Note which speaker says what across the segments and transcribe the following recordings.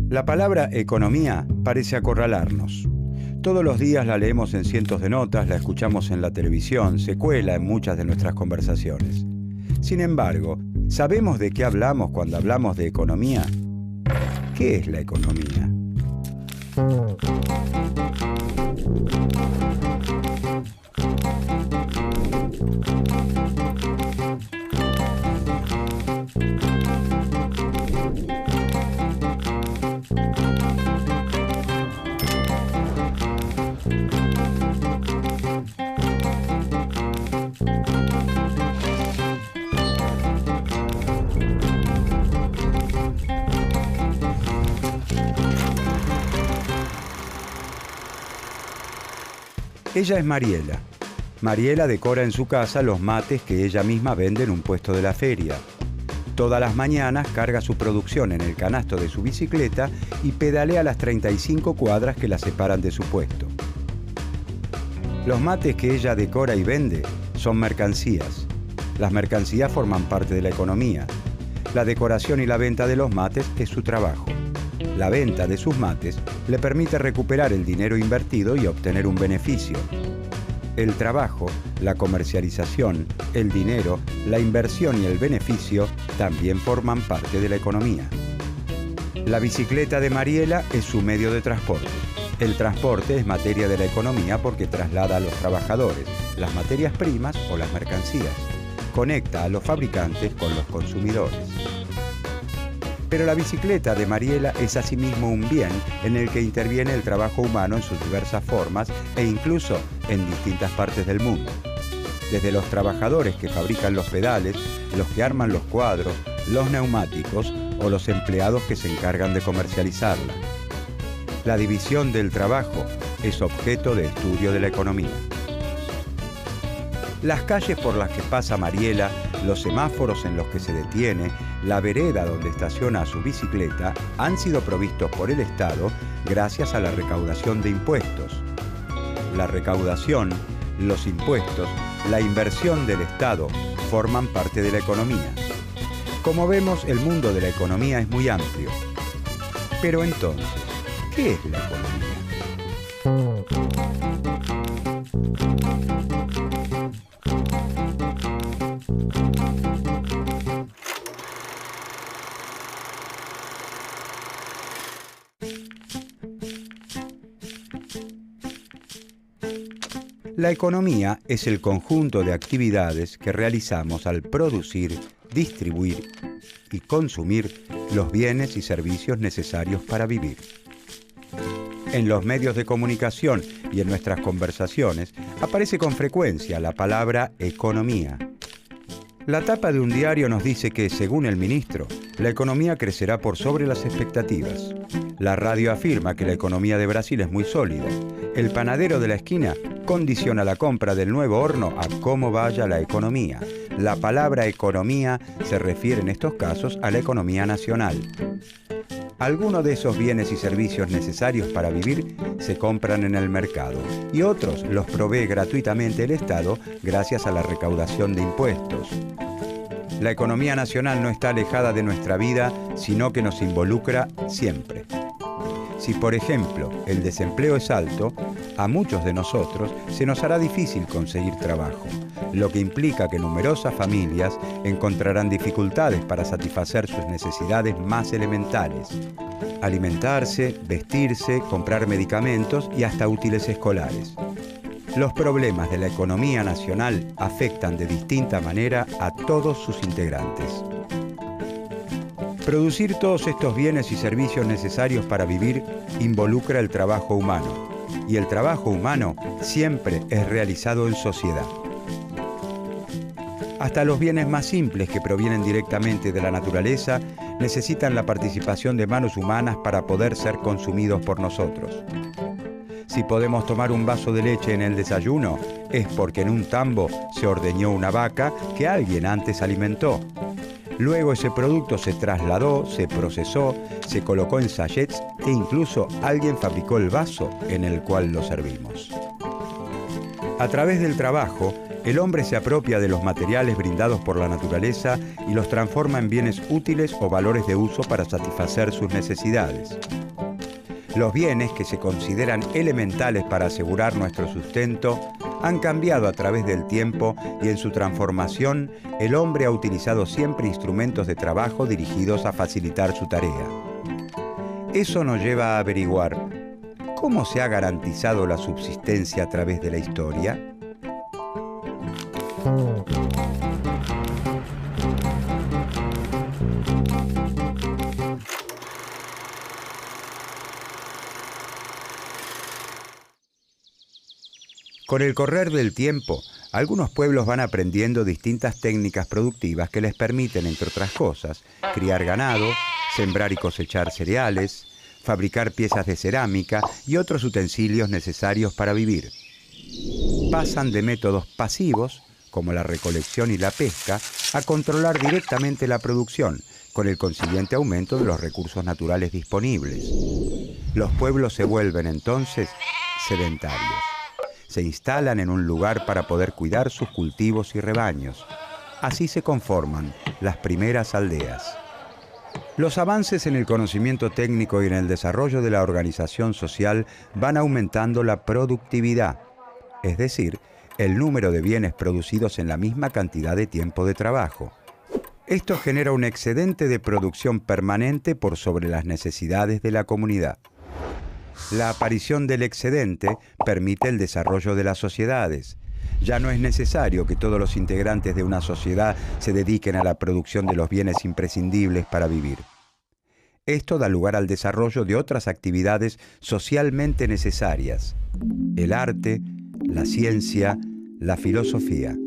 Speaker 1: La palabra economía parece acorralarnos. Todos los días la leemos en cientos de notas, la escuchamos en la televisión, se cuela en muchas de nuestras conversaciones. Sin embargo, ¿sabemos de qué hablamos cuando hablamos de economía? ¿Qué es la economía? Ella es Mariela. Mariela decora en su casa los mates que ella misma vende en un puesto de la feria. Todas las mañanas carga su producción en el canasto de su bicicleta y pedalea las 35 cuadras que la separan de su puesto. Los mates que ella decora y vende son mercancías. Las mercancías forman parte de la economía. La decoración y la venta de los mates es su trabajo. La venta de sus mates le permite recuperar el dinero invertido y obtener un beneficio. El trabajo, la comercialización, el dinero, la inversión y el beneficio también forman parte de la economía. La bicicleta de Mariela es su medio de transporte. El transporte es materia de la economía porque traslada a los trabajadores las materias primas o las mercancías. Conecta a los fabricantes con los consumidores. Pero la bicicleta de Mariela es asimismo un bien en el que interviene el trabajo humano en sus diversas formas e incluso en distintas partes del mundo. Desde los trabajadores que fabrican los pedales, los que arman los cuadros, los neumáticos o los empleados que se encargan de comercializarla. La división del trabajo es objeto de estudio de la economía. Las calles por las que pasa Mariela, los semáforos en los que se detiene, la vereda donde estaciona su bicicleta han sido provistos por el Estado gracias a la recaudación de impuestos. La recaudación, los impuestos, la inversión del Estado forman parte de la economía. Como vemos, el mundo de la economía es muy amplio. Pero entonces, ¿qué es la economía? La economía es el conjunto de actividades que realizamos al producir, distribuir y consumir los bienes y servicios necesarios para vivir. En los medios de comunicación y en nuestras conversaciones aparece con frecuencia la palabra economía. La tapa de un diario nos dice que, según el ministro, la economía crecerá por sobre las expectativas. La radio afirma que la economía de Brasil es muy sólida. El panadero de la esquina condiciona la compra del nuevo horno a cómo vaya la economía. La palabra economía se refiere en estos casos a la economía nacional. Algunos de esos bienes y servicios necesarios para vivir se compran en el mercado y otros los provee gratuitamente el Estado gracias a la recaudación de impuestos. La economía nacional no está alejada de nuestra vida, sino que nos involucra siempre. Si, por ejemplo, el desempleo es alto, a muchos de nosotros se nos hará difícil conseguir trabajo, lo que implica que numerosas familias encontrarán dificultades para satisfacer sus necesidades más elementales: alimentarse, vestirse, comprar medicamentos y hasta útiles escolares. Los problemas de la economía nacional afectan de distinta manera a todos sus integrantes. Producir todos estos bienes y servicios necesarios para vivir involucra el trabajo humano, y el trabajo humano siempre es realizado en sociedad. Hasta los bienes más simples que provienen directamente de la naturaleza necesitan la participación de manos humanas para poder ser consumidos por nosotros. Si podemos tomar un vaso de leche en el desayuno, es porque en un tambo se ordeñó una vaca que alguien antes alimentó. Luego ese producto se trasladó, se procesó, se colocó en sachets e incluso alguien fabricó el vaso en el cual lo servimos. A través del trabajo, el hombre se apropia de los materiales brindados por la naturaleza y los transforma en bienes útiles o valores de uso para satisfacer sus necesidades. Los bienes que se consideran elementales para asegurar nuestro sustento han cambiado a través del tiempo y en su transformación el hombre ha utilizado siempre instrumentos de trabajo dirigidos a facilitar su tarea. Eso nos lleva a averiguar ¿cómo se ha garantizado la subsistencia a través de la historia? Con el correr del tiempo, algunos pueblos van aprendiendo distintas técnicas productivas que les permiten, entre otras cosas, criar ganado, sembrar y cosechar cereales, fabricar piezas de cerámica y otros utensilios necesarios para vivir. Pasan de métodos pasivos, como la recolección y la pesca, a controlar directamente la producción, con el consiguiente aumento de los recursos naturales disponibles. Los pueblos se vuelven entonces sedentarios. Se instalan en un lugar para poder cuidar sus cultivos y rebaños. Así se conforman las primeras aldeas. Los avances en el conocimiento técnico y en el desarrollo de la organización social van aumentando la productividad, es decir, el número de bienes producidos en la misma cantidad de tiempo de trabajo. Esto genera un excedente de producción permanente por sobre las necesidades de la comunidad. La aparición del excedente permite el desarrollo de las sociedades. Ya no es necesario que todos los integrantes de una sociedad se dediquen a la producción de los bienes imprescindibles para vivir. Esto da lugar al desarrollo de otras actividades socialmente necesarias: el arte, la ciencia, la filosofía.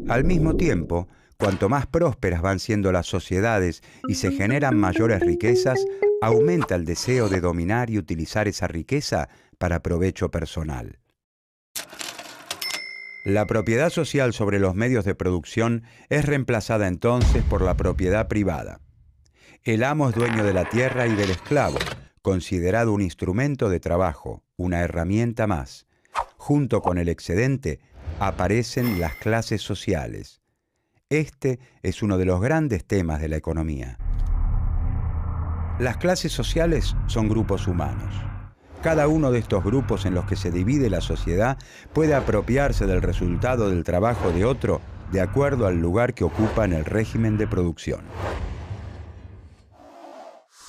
Speaker 1: Al mismo tiempo, cuanto más prósperas van siendo las sociedades y se generan mayores riquezas, aumenta el deseo de dominar y utilizar esa riqueza para provecho personal. La propiedad social sobre los medios de producción es reemplazada entonces por la propiedad privada. El amo es dueño de la tierra y del esclavo, considerado un instrumento de trabajo, una herramienta más. Junto con el excedente aparecen las clases sociales. Este es uno de los grandes temas de la economía. Las clases sociales son grupos humanos. Cada uno de estos grupos en los que se divide la sociedad puede apropiarse del resultado del trabajo de otro de acuerdo al lugar que ocupa en el régimen de producción.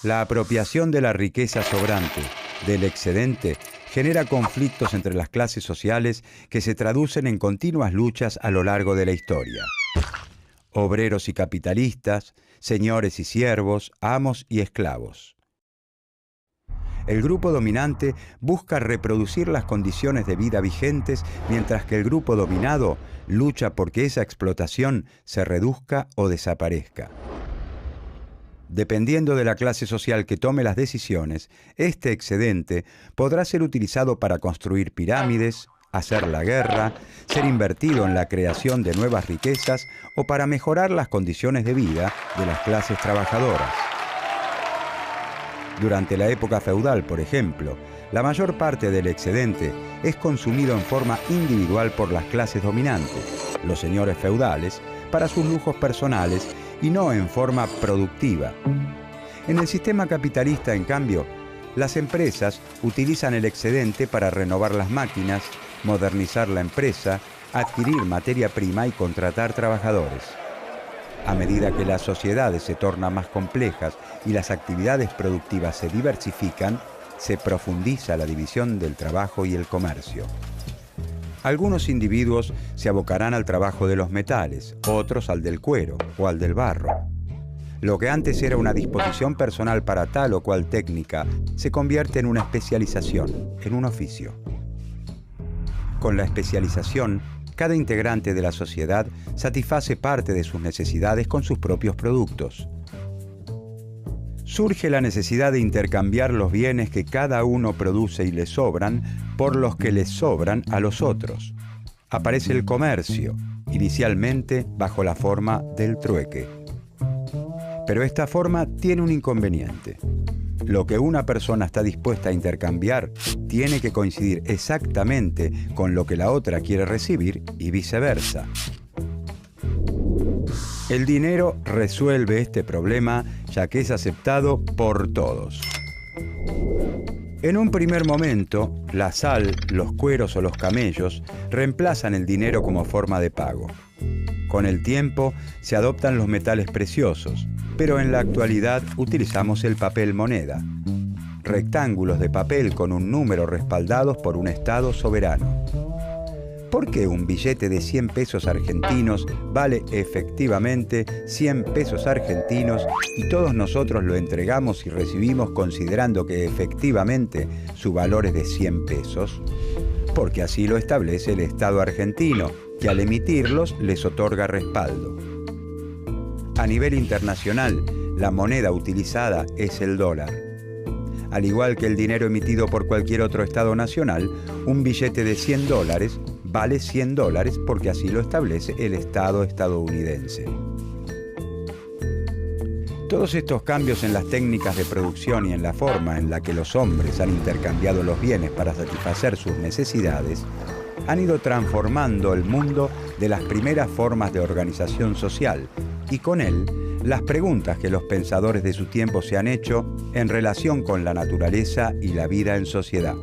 Speaker 1: La apropiación de la riqueza sobrante, del excedente, genera conflictos entre las clases sociales que se traducen en continuas luchas a lo largo de la historia. Obreros y capitalistas, señores y siervos, amos y esclavos. El grupo dominante busca reproducir las condiciones de vida vigentes, mientras que el grupo dominado lucha porque esa explotación se reduzca o desaparezca. Dependiendo de la clase social que tome las decisiones, este excedente podrá ser utilizado para construir pirámides, hacer la guerra, ser invertido en la creación de nuevas riquezas o para mejorar las condiciones de vida de las clases trabajadoras. Durante la época feudal, por ejemplo, la mayor parte del excedente es consumido en forma individual por las clases dominantes, los señores feudales, para sus lujos personales y no en forma productiva. En el sistema capitalista, en cambio, las empresas utilizan el excedente para renovar las máquinas, modernizar la empresa, adquirir materia prima y contratar trabajadores. A medida que las sociedades se tornan más complejas y las actividades productivas se diversifican, se profundiza la división del trabajo y el comercio. Algunos individuos se abocarán al trabajo de los metales, otros al del cuero o al del barro. Lo que antes era una disposición personal para tal o cual técnica, se convierte en una especialización, en un oficio. Con la especialización, cada integrante de la sociedad satisface parte de sus necesidades con sus propios productos. Surge la necesidad de intercambiar los bienes que cada uno produce y le sobran por los que les sobran a los otros. Aparece el comercio, inicialmente bajo la forma del trueque. Pero esta forma tiene un inconveniente. Lo que una persona está dispuesta a intercambiar tiene que coincidir exactamente con lo que la otra quiere recibir y viceversa. El dinero resuelve este problema ya que es aceptado por todos. En un primer momento, la sal, los cueros o los camellos reemplazan el dinero como forma de pago. Con el tiempo se adoptan los metales preciosos, pero en la actualidad utilizamos el papel moneda. Rectángulos de papel con un número respaldados por un Estado soberano. ¿Por qué un billete de 100 pesos argentinos vale efectivamente 100 pesos argentinos y todos nosotros lo entregamos y recibimos considerando que efectivamente su valor es de 100 pesos? Porque así lo establece el Estado argentino, que al emitirlos les otorga respaldo. A nivel internacional, la moneda utilizada es el dólar. Al igual que el dinero emitido por cualquier otro Estado nacional, un billete de $100 vale $100 porque así lo establece el Estado estadounidense. Todos estos cambios en las técnicas de producción y en la forma en la que los hombres han intercambiado los bienes para satisfacer sus necesidades han ido transformando el mundo de las primeras formas de organización social y con él las preguntas que los pensadores de su tiempo se han hecho en relación con la naturaleza y la vida en sociedad.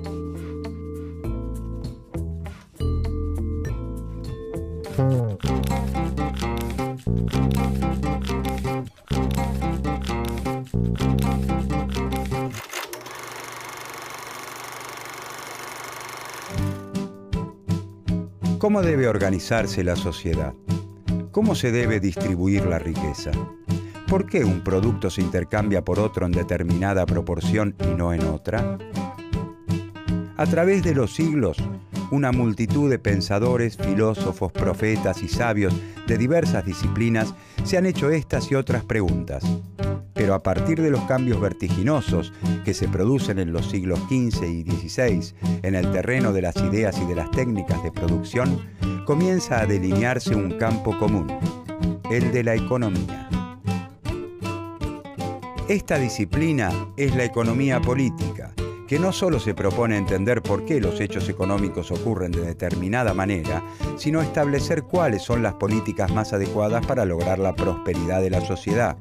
Speaker 1: ¿Cómo debe organizarse la sociedad? ¿Cómo se debe distribuir la riqueza? ¿Por qué un producto se intercambia por otro en determinada proporción y no en otra? A través de los siglos, una multitud de pensadores, filósofos, profetas y sabios de diversas disciplinas se han hecho estas y otras preguntas. Pero a partir de los cambios vertiginosos que se producen en los siglos XV y XVI en el terreno de las ideas y de las técnicas de producción, comienza a delinearse un campo común, el de la economía. Esta disciplina es la economía política, que no solo se propone entender por qué los hechos económicos ocurren de determinada manera, sino establecer cuáles son las políticas más adecuadas para lograr la prosperidad de la sociedad.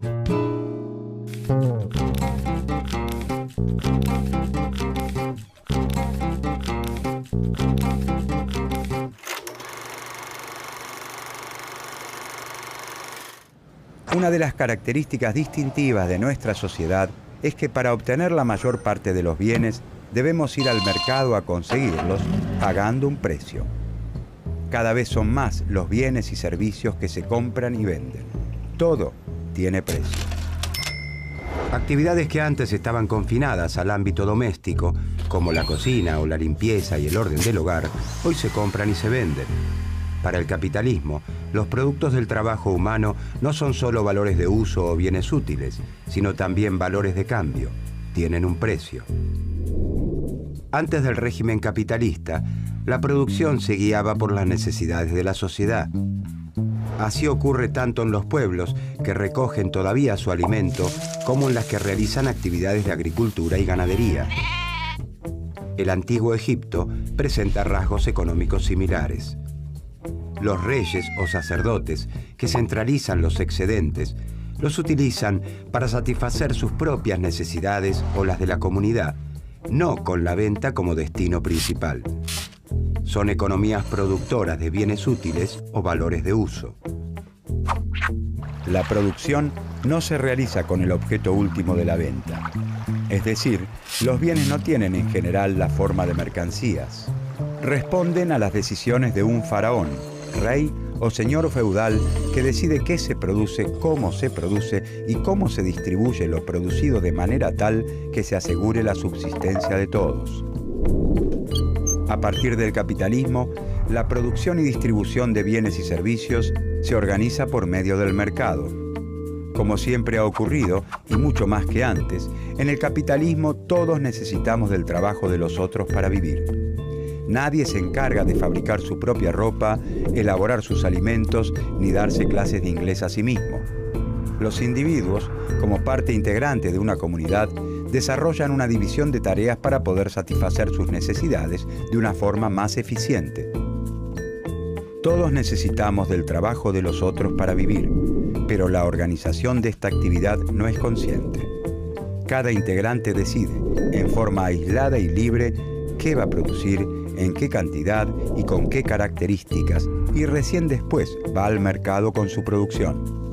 Speaker 1: Una de las características distintivas de nuestra sociedad es que para obtener la mayor parte de los bienes debemos ir al mercado a conseguirlos pagando un precio. Cada vez son más los bienes y servicios que se compran y venden. Todo tiene precio. Actividades que antes estaban confinadas al ámbito doméstico, como la cocina o la limpieza y el orden del hogar, hoy se compran y se venden. Para el capitalismo, los productos del trabajo humano no son solo valores de uso o bienes útiles, sino también valores de cambio. Tienen un precio. Antes del régimen capitalista, la producción se guiaba por las necesidades de la sociedad. Así ocurre tanto en los pueblos, que recogen todavía su alimento, como en las que realizan actividades de agricultura y ganadería. El antiguo Egipto presenta rasgos económicos similares. Los reyes o sacerdotes, que centralizan los excedentes, los utilizan para satisfacer sus propias necesidades o las de la comunidad, no con la venta como destino principal. Son economías productoras de bienes útiles o valores de uso. La producción no se realiza con el objeto último de la venta. Es decir, los bienes no tienen en general la forma de mercancías. Responden a las decisiones de un faraón, rey o señor feudal que decide qué se produce, cómo se produce y cómo se distribuye lo producido de manera tal que se asegure la subsistencia de todos. A partir del capitalismo, la producción y distribución de bienes y servicios se organiza por medio del mercado. Como siempre ha ocurrido, y mucho más que antes, en el capitalismo todos necesitamos del trabajo de los otros para vivir. Nadie se encarga de fabricar su propia ropa, elaborar sus alimentos, ni darse clases de inglés a sí mismo. Los individuos, como parte integrante de una comunidad, desarrollan una división de tareas para poder satisfacer sus necesidades de una forma más eficiente. Todos necesitamos del trabajo de los otros para vivir, pero la organización de esta actividad no es consciente. Cada integrante decide, en forma aislada y libre, qué va a producir, en qué cantidad y con qué características, y recién después va al mercado con su producción.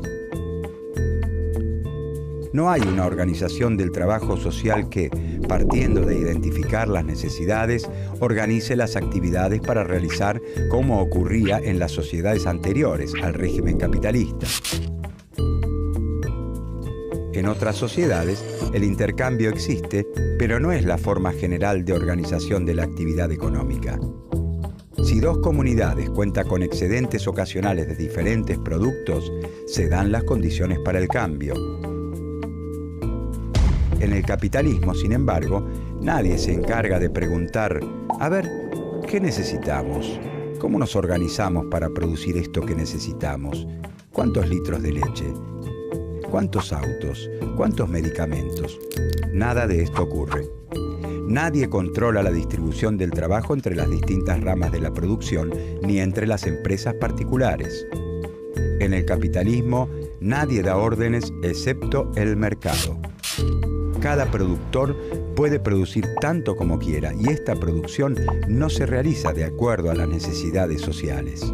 Speaker 1: No hay una organización del trabajo social que, partiendo de identificar las necesidades, organice las actividades para realizar como ocurría en las sociedades anteriores al régimen capitalista. En otras sociedades, el intercambio existe, pero no es la forma general de organización de la actividad económica. Si dos comunidades cuentan con excedentes ocasionales de diferentes productos, se dan las condiciones para el cambio. En el capitalismo, sin embargo, nadie se encarga de preguntar, a ver, ¿qué necesitamos? ¿Cómo nos organizamos para producir esto que necesitamos? ¿Cuántos litros de leche? ¿Cuántos autos? ¿Cuántos medicamentos? Nada de esto ocurre. Nadie controla la distribución del trabajo entre las distintas ramas de la producción ni entre las empresas particulares. En el capitalismo, nadie da órdenes excepto el mercado. Cada productor puede producir tanto como quiera y esta producción no se realiza de acuerdo a las necesidades sociales.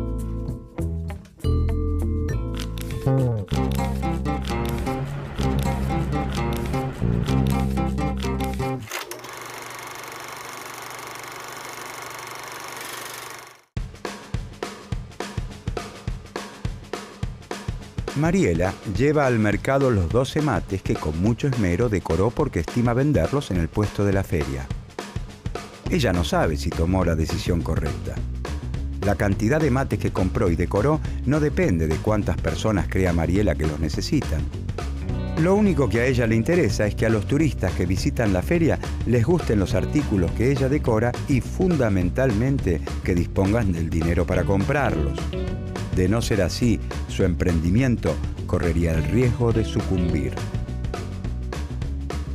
Speaker 1: Mariela lleva al mercado los 12 mates que con mucho esmero decoró porque estima venderlos en el puesto de la feria. Ella no sabe si tomó la decisión correcta. La cantidad de mates que compró y decoró no depende de cuántas personas crea Mariela que los necesitan. Lo único que a ella le interesa es que a los turistas que visitan la feria les gusten los artículos que ella decora y fundamentalmente que dispongan del dinero para comprarlos. De no ser así, su emprendimiento correría el riesgo de sucumbir.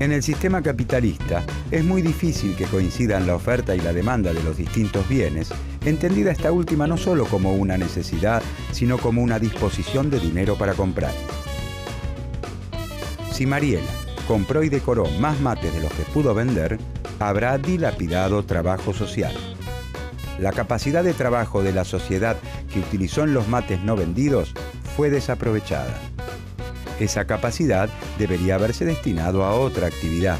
Speaker 1: En el sistema capitalista es muy difícil que coincidan la oferta y la demanda de los distintos bienes, entendida esta última no solo como una necesidad, sino como una disposición de dinero para comprar. Si Mariela compró y decoró más mates de los que pudo vender, habrá dilapidado trabajo social. La capacidad de trabajo de la sociedad que utilizó en los mates no vendidos fue desaprovechada. Esa capacidad debería haberse destinado a otra actividad.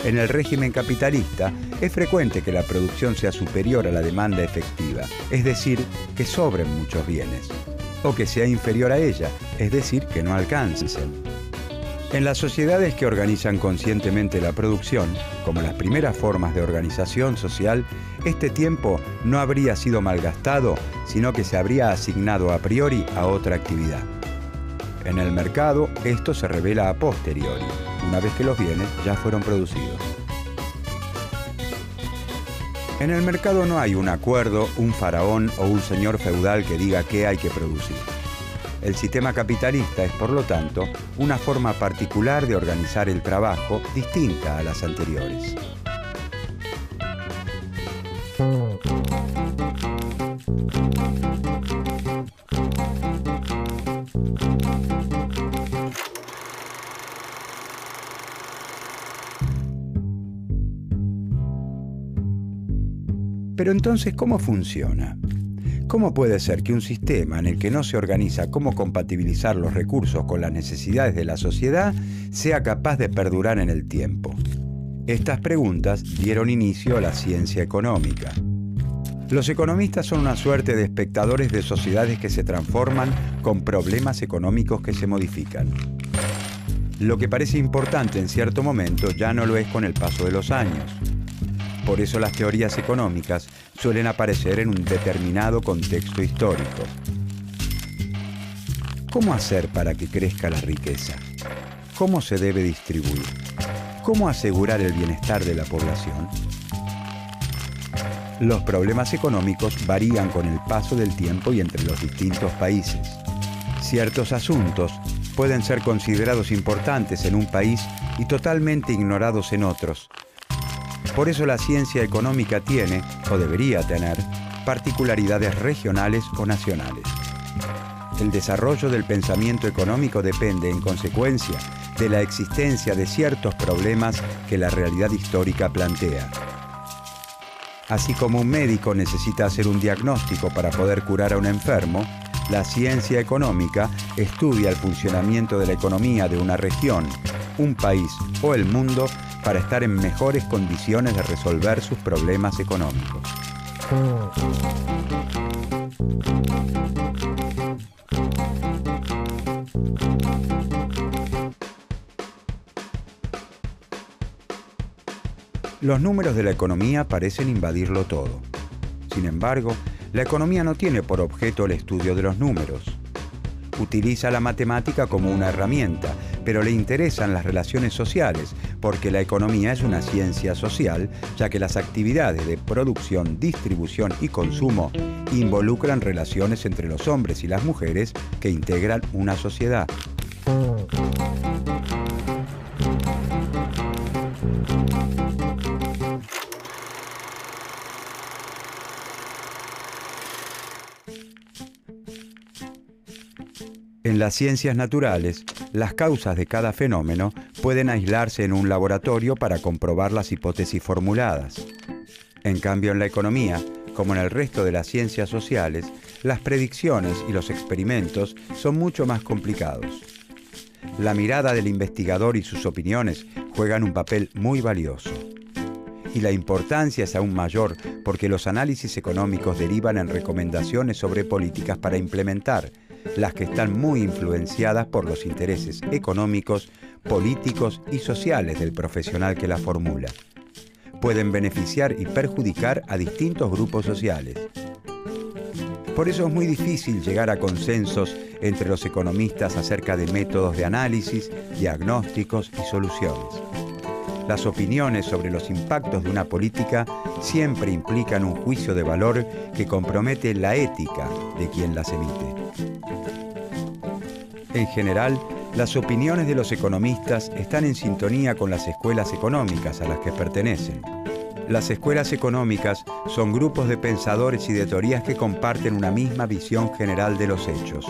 Speaker 1: En el régimen capitalista es frecuente que la producción sea superior a la demanda efectiva, es decir, que sobren muchos bienes, o que sea inferior a ella, es decir, que no alcancen. En las sociedades que organizan conscientemente la producción, como las primeras formas de organización social, este tiempo no habría sido malgastado, sino que se habría asignado a priori a otra actividad. En el mercado, esto se revela a posteriori, una vez que los bienes ya fueron producidos. En el mercado no hay un acuerdo, un faraón o un señor feudal que diga qué hay que producir. El sistema capitalista es, por lo tanto, una forma particular de organizar el trabajo distinta a las anteriores. Pero entonces, ¿cómo funciona? ¿Cómo puede ser que un sistema en el que no se organiza cómo compatibilizar los recursos con las necesidades de la sociedad sea capaz de perdurar en el tiempo? Estas preguntas dieron inicio a la ciencia económica. Los economistas son una suerte de espectadores de sociedades que se transforman con problemas económicos que se modifican. Lo que parece importante en cierto momento ya no lo es con el paso de los años. Por eso las teorías económicas suelen aparecer en un determinado contexto histórico. ¿Cómo hacer para que crezca la riqueza? ¿Cómo se debe distribuir? ¿Cómo asegurar el bienestar de la población? Los problemas económicos varían con el paso del tiempo y entre los distintos países. Ciertos asuntos pueden ser considerados importantes en un país y totalmente ignorados en otros. Por eso la ciencia económica tiene, o debería tener, particularidades regionales o nacionales. El desarrollo del pensamiento económico depende, en consecuencia, de la existencia de ciertos problemas que la realidad histórica plantea. Así como un médico necesita hacer un diagnóstico para poder curar a un enfermo, la ciencia económica estudia el funcionamiento de la economía de una región, un país o el mundo para estar en mejores condiciones de resolver sus problemas económicos. Los números de la economía parecen invadirlo todo. Sin embargo, la economía no tiene por objeto el estudio de los números. Utiliza la matemática como una herramienta, pero le interesan las relaciones sociales, porque la economía es una ciencia social, ya que las actividades de producción, distribución y consumo involucran relaciones entre los hombres y las mujeres que integran una sociedad. En las ciencias naturales, las causas de cada fenómeno pueden aislarse en un laboratorio para comprobar las hipótesis formuladas. En cambio, en la economía, como en el resto de las ciencias sociales, las predicciones y los experimentos son mucho más complicados. La mirada del investigador y sus opiniones juegan un papel muy valioso. Y la importancia es aún mayor porque los análisis económicos derivan en recomendaciones sobre políticas para implementar, las que están muy influenciadas por los intereses económicos, políticos y sociales del profesional que la formula. Pueden beneficiar y perjudicar a distintos grupos sociales. Por eso es muy difícil llegar a consensos entre los economistas acerca de métodos de análisis, diagnósticos y soluciones. Las opiniones sobre los impactos de una política siempre implican un juicio de valor que compromete la ética de quien las emite. En general, las opiniones de los economistas están en sintonía con las escuelas económicas a las que pertenecen. Las escuelas económicas son grupos de pensadores y de teorías que comparten una misma visión general de los hechos.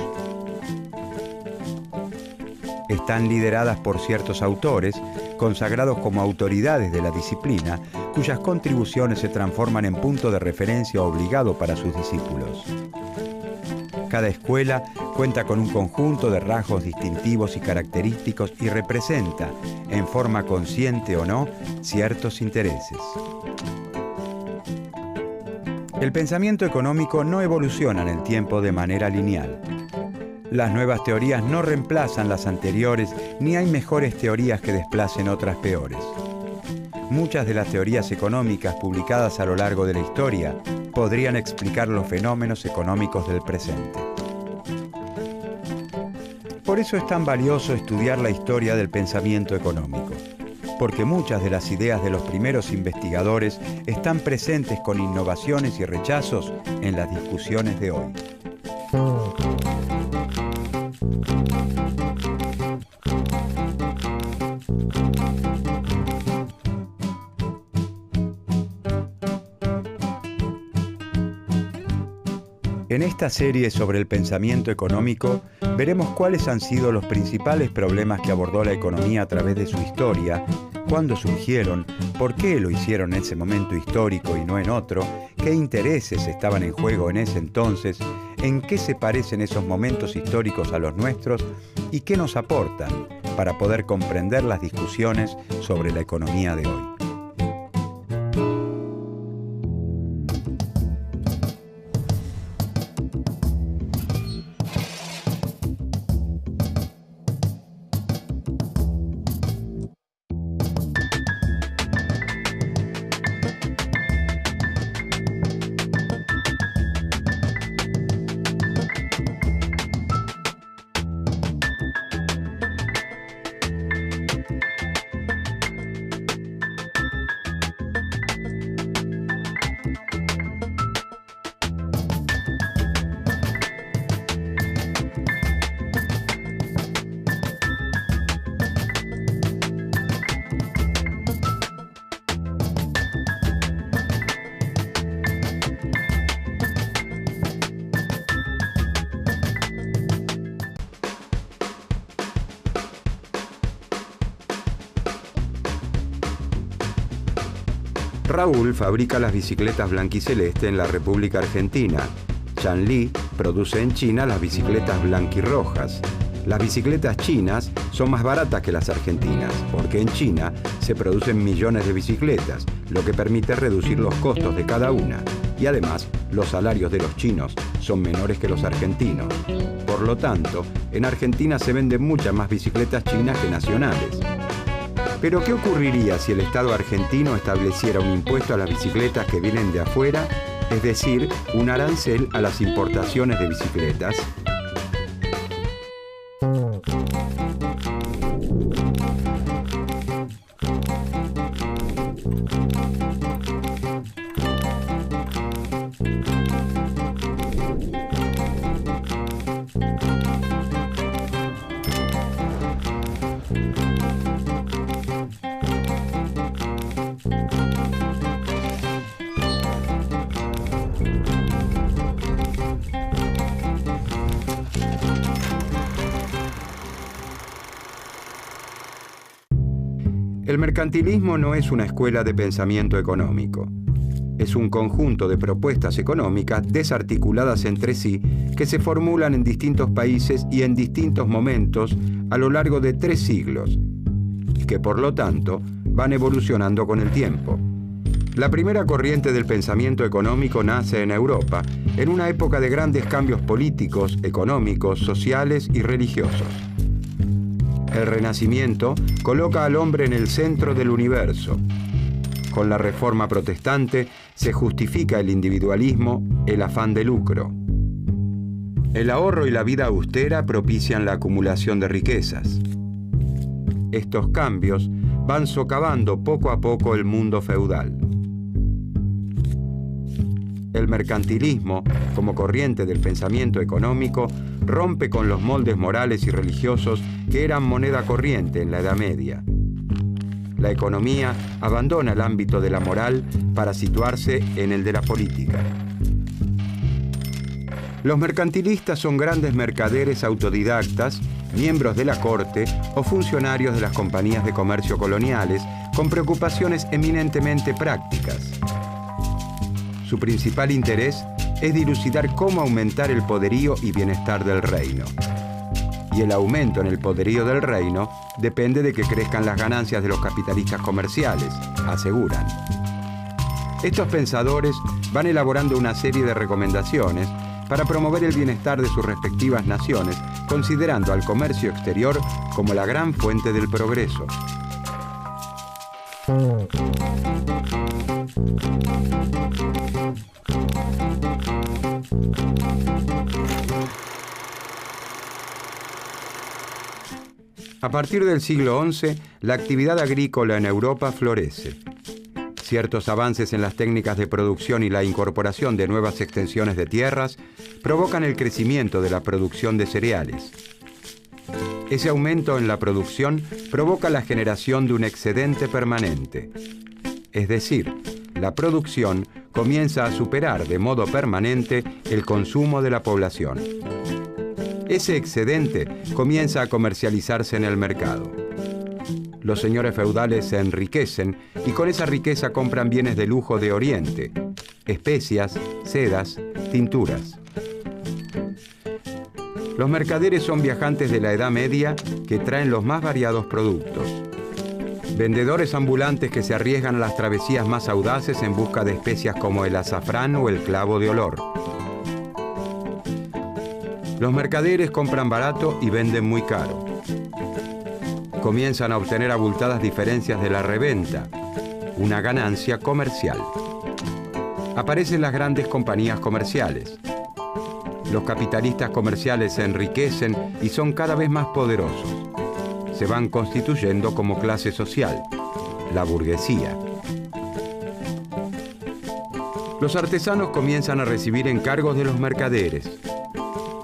Speaker 1: Están lideradas por ciertos autores, consagrados como autoridades de la disciplina, cuyas contribuciones se transforman en punto de referencia obligado para sus discípulos. Cada escuela cuenta con un conjunto de rasgos distintivos y característicos y representa, en forma consciente o no, ciertos intereses. El pensamiento económico no evoluciona en el tiempo de manera lineal. Las nuevas teorías no reemplazan las anteriores, ni hay mejores teorías que desplacen otras peores. Muchas de las teorías económicas publicadas a lo largo de la historia podrían explicar los fenómenos económicos del presente. Por eso es tan valioso estudiar la historia del pensamiento económico, porque muchas de las ideas de los primeros investigadores están presentes con innovaciones y rechazos en las discusiones de hoy. En esta serie sobre el pensamiento económico, veremos cuáles han sido los principales problemas que abordó la economía a través de su historia, cuándo surgieron, por qué lo hicieron en ese momento histórico y no en otro, qué intereses estaban en juego en ese entonces, en qué se parecen esos momentos históricos a los nuestros y qué nos aportan para poder comprender las discusiones sobre la economía de hoy. Raúl fabrica las bicicletas blanquiceleste en la República Argentina. Chanli produce en China las bicicletas blanquirrojas. Las bicicletas chinas son más baratas que las argentinas, porque en China se producen millones de bicicletas, lo que permite reducir los costos de cada una. Y además, los salarios de los chinos son menores que los argentinos. Por lo tanto, en Argentina se venden muchas más bicicletas chinas que nacionales. Pero, ¿qué ocurriría si el Estado argentino estableciera un impuesto a las bicicletas que vienen de afuera, es decir, un arancel a las importaciones de bicicletas? El mercantilismo no es una escuela de pensamiento económico. Es un conjunto de propuestas económicas desarticuladas entre sí que se formulan en distintos países y en distintos momentos a lo largo de 3 siglos, y que por lo tanto van evolucionando con el tiempo. La primera corriente del pensamiento económico nace en Europa, en una época de grandes cambios políticos, económicos, sociales y religiosos. El Renacimiento coloca al hombre en el centro del universo. Con la Reforma Protestante se justifica el individualismo, el afán de lucro. El ahorro y la vida austera propician la acumulación de riquezas. Estos cambios van socavando poco a poco el mundo feudal. El mercantilismo, como corriente del pensamiento económico, rompe con los moldes morales y religiosos que eran moneda corriente en la Edad Media. La economía abandona el ámbito de la moral para situarse en el de la política. Los mercantilistas son grandes mercaderes autodidactas, miembros de la corte o funcionarios de las compañías de comercio coloniales con preocupaciones eminentemente prácticas. Su principal interés es dilucidar cómo aumentar el poderío y bienestar del reino. Y el aumento en el poderío del reino depende de que crezcan las ganancias de los capitalistas comerciales, aseguran. Estos pensadores van elaborando una serie de recomendaciones para promover el bienestar de sus respectivas naciones, considerando al comercio exterior como la gran fuente del progreso. A partir del siglo XI, la actividad agrícola en Europa florece. Ciertos avances en las técnicas de producción y la incorporación de nuevas extensiones de tierras provocan el crecimiento de la producción de cereales. Ese aumento en la producción provoca la generación de un excedente permanente. Es decir, la producción comienza a superar de modo permanente el consumo de la población. Ese excedente comienza a comercializarse en el mercado. Los señores feudales se enriquecen y con esa riqueza compran bienes de lujo de Oriente, especias, sedas, tinturas. Los mercaderes son viajantes de la Edad Media que traen los más variados productos. Vendedores ambulantes que se arriesgan a las travesías más audaces en busca de especias como el azafrán o el clavo de olor. Los mercaderes compran barato y venden muy caro. Comienzan a obtener abultadas diferencias de la reventa, una ganancia comercial. Aparecen las grandes compañías comerciales. Los capitalistas comerciales se enriquecen y son cada vez más poderosos. Se van constituyendo como clase social, la burguesía. Los artesanos comienzan a recibir encargos de los mercaderes.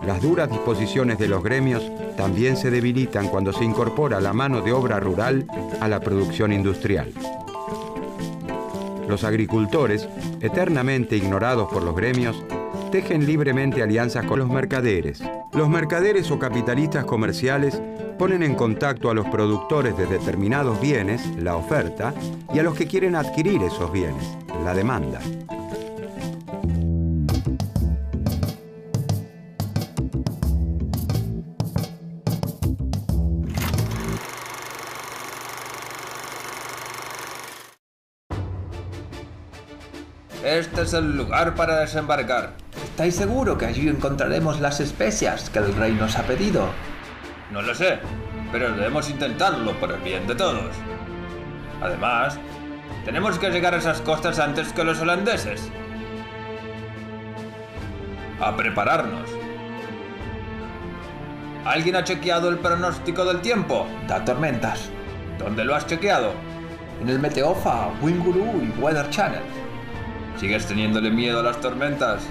Speaker 1: Las duras disposiciones de los gremios también se debilitan cuando se incorpora la mano de obra rural a la producción industrial. Los agricultores, eternamente ignorados por los gremios, tejen libremente alianzas con los mercaderes, Los mercaderes o capitalistas comerciales ponen en contacto a los productores de determinados bienes, la oferta, y a los que quieren adquirir esos bienes, la demanda.
Speaker 2: Este es el lugar para desembarcar. ¿Estáis seguro que allí encontraremos las especias que el rey nos ha pedido? No lo sé, pero debemos intentarlo por el bien de todos. Además, tenemos que llegar a esas costas antes que los holandeses. A prepararnos. ¿Alguien ha chequeado el pronóstico del tiempo? Da tormentas. ¿Dónde lo has chequeado? En el Meteofa, Wingguru y Weather Channel. ¿Sigues teniéndole miedo a las tormentas?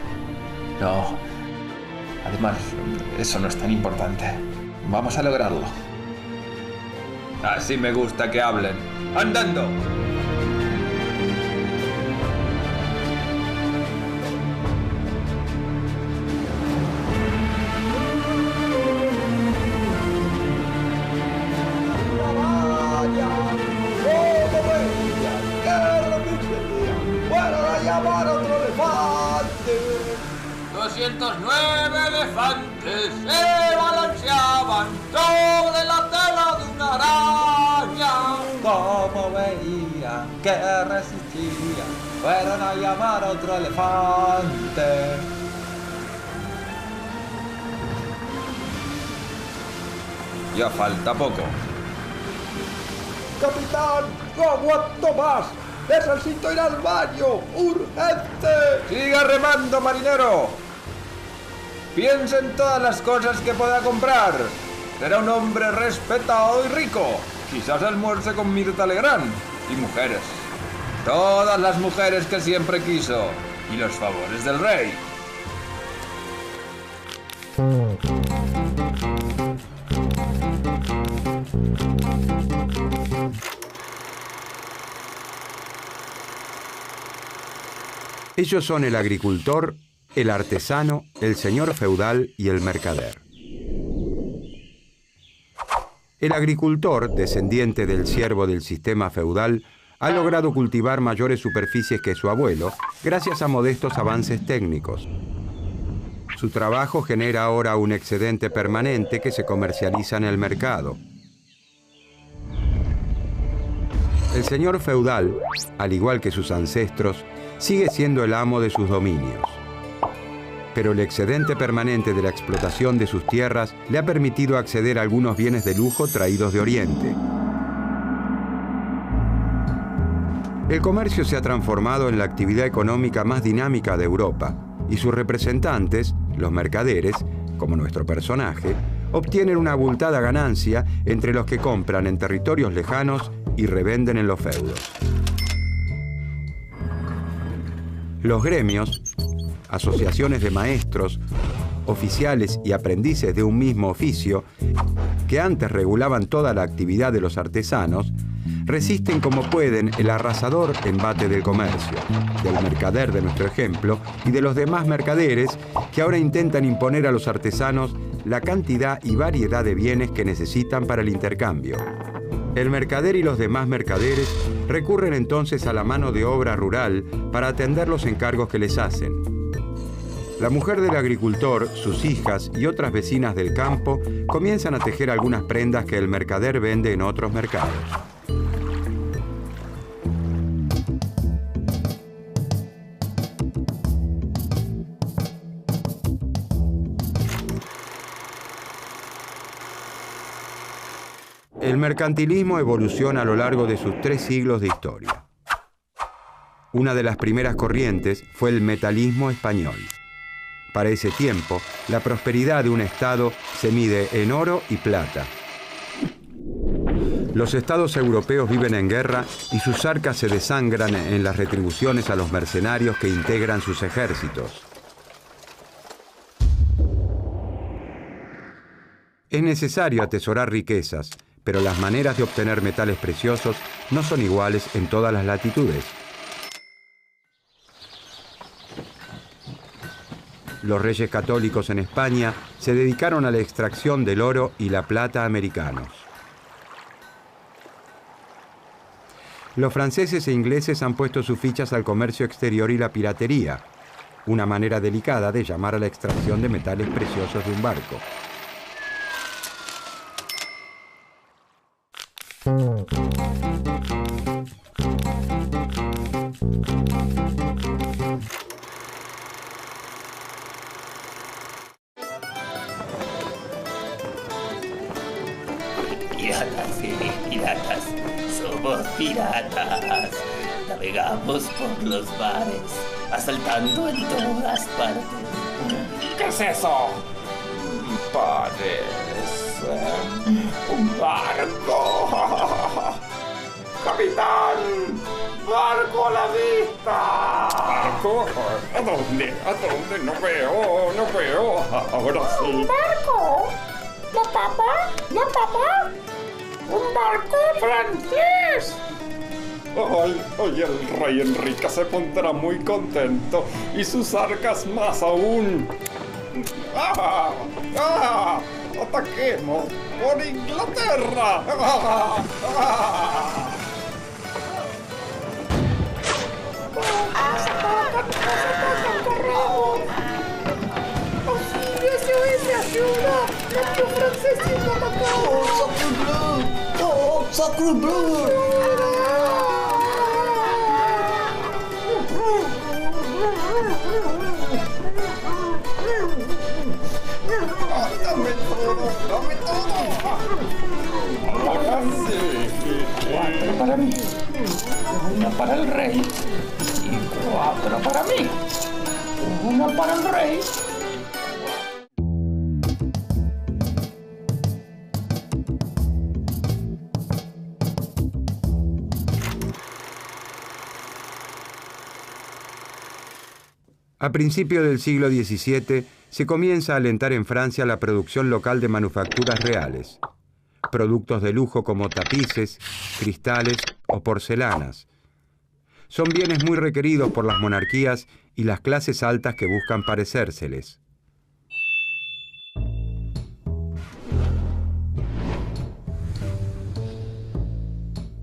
Speaker 2: No. Además, eso no es tan importante. Vamos a lograrlo. Así me gusta que hablen. ¡Andando! 209 elefantes se balanceaban sobre la tela de una araña. Como veían que resistían, fueron a llamar a otro elefante. Ya falta poco.
Speaker 3: ¡Capitán! ¡No aguanto más! ¡Necesito ir al baño! ¡Urgente!
Speaker 2: ¡Siga remando, marinero! Piensa en todas las cosas que pueda comprar. Será un hombre respetado y rico. Quizás almuerce con Mirta Legrand. Y mujeres. Todas las mujeres que siempre quiso. Y los favores del rey.
Speaker 1: Ellos son el agricultor, el artesano, el señor feudal y el mercader. El agricultor, descendiente del siervo del sistema feudal, ha logrado cultivar mayores superficies que su abuelo, gracias a modestos avances técnicos. Su trabajo genera ahora un excedente permanente que se comercializa en el mercado. El señor feudal, al igual que sus ancestros, sigue siendo el amo de sus dominios. Pero el excedente permanente de la explotación de sus tierras le ha permitido acceder a algunos bienes de lujo traídos de Oriente. El comercio se ha transformado en la actividad económica más dinámica de Europa, y sus representantes, los mercaderes, como nuestro personaje, obtienen una abultada ganancia entre los que compran en territorios lejanos y revenden en los feudos. Los gremios, asociaciones de maestros, oficiales y aprendices de un mismo oficio, que antes regulaban toda la actividad de los artesanos, resisten como pueden el arrasador embate del comercio, del mercader de nuestro ejemplo y de los demás mercaderes que ahora intentan imponer a los artesanos la cantidad y variedad de bienes que necesitan para el intercambio. El mercader y los demás mercaderes recurren entonces a la mano de obra rural para atender los encargos que les hacen. La mujer del agricultor, sus hijas y otras vecinas del campo comienzan a tejer algunas prendas que el mercader vende en otros mercados. El mercantilismo evoluciona a lo largo de sus 3 siglos de historia. Una de las primeras corrientes fue el metalismo español. Para ese tiempo, la prosperidad de un estado se mide en oro y plata. Los estados europeos viven en guerra y sus arcas se desangran en las retribuciones a los mercenarios que integran sus ejércitos. Es necesario atesorar riquezas, pero las maneras de obtener metales preciosos no son iguales en todas las latitudes. Los reyes católicos en España se dedicaron a la extracción del oro y la plata americanos. Los franceses e ingleses han puesto sus fichas al comercio exterior y la piratería, una manera delicada de llamar a la extracción de metales preciosos de un barco.
Speaker 4: Piratas, somos piratas. Navegamos por los mares, asaltando en todas partes.
Speaker 3: ¿Qué es eso? Parece un barco. ¡Capitán! ¡Barco a la vista! ¿Barco? ¿A dónde? ¿A dónde? No veo. Ahora sí.
Speaker 5: ¿Un barco? ¿No, papá? ¿No, papá? ¡Un barco francés!
Speaker 3: Ay, el rey Enrique se pondrá muy contento y sus arcas más aún. ¡Ah! ¡Ataquemos por Inglaterra!
Speaker 5: ¡Ayuda! ¡Nuestro francés siendo atacado!
Speaker 4: ¡Oh, Sacre Bleu!
Speaker 3: ¡Dame todo! Ahora sí.
Speaker 2: 4 para mí, 1 para el rey y 4 para mí. 1 para el rey.
Speaker 1: A principios del siglo XVII se comienza a alentar en Francia la producción local de manufacturas reales, productos de lujo como tapices, cristales o porcelanas. Son bienes muy requeridos por las monarquías y las clases altas que buscan parecérseles.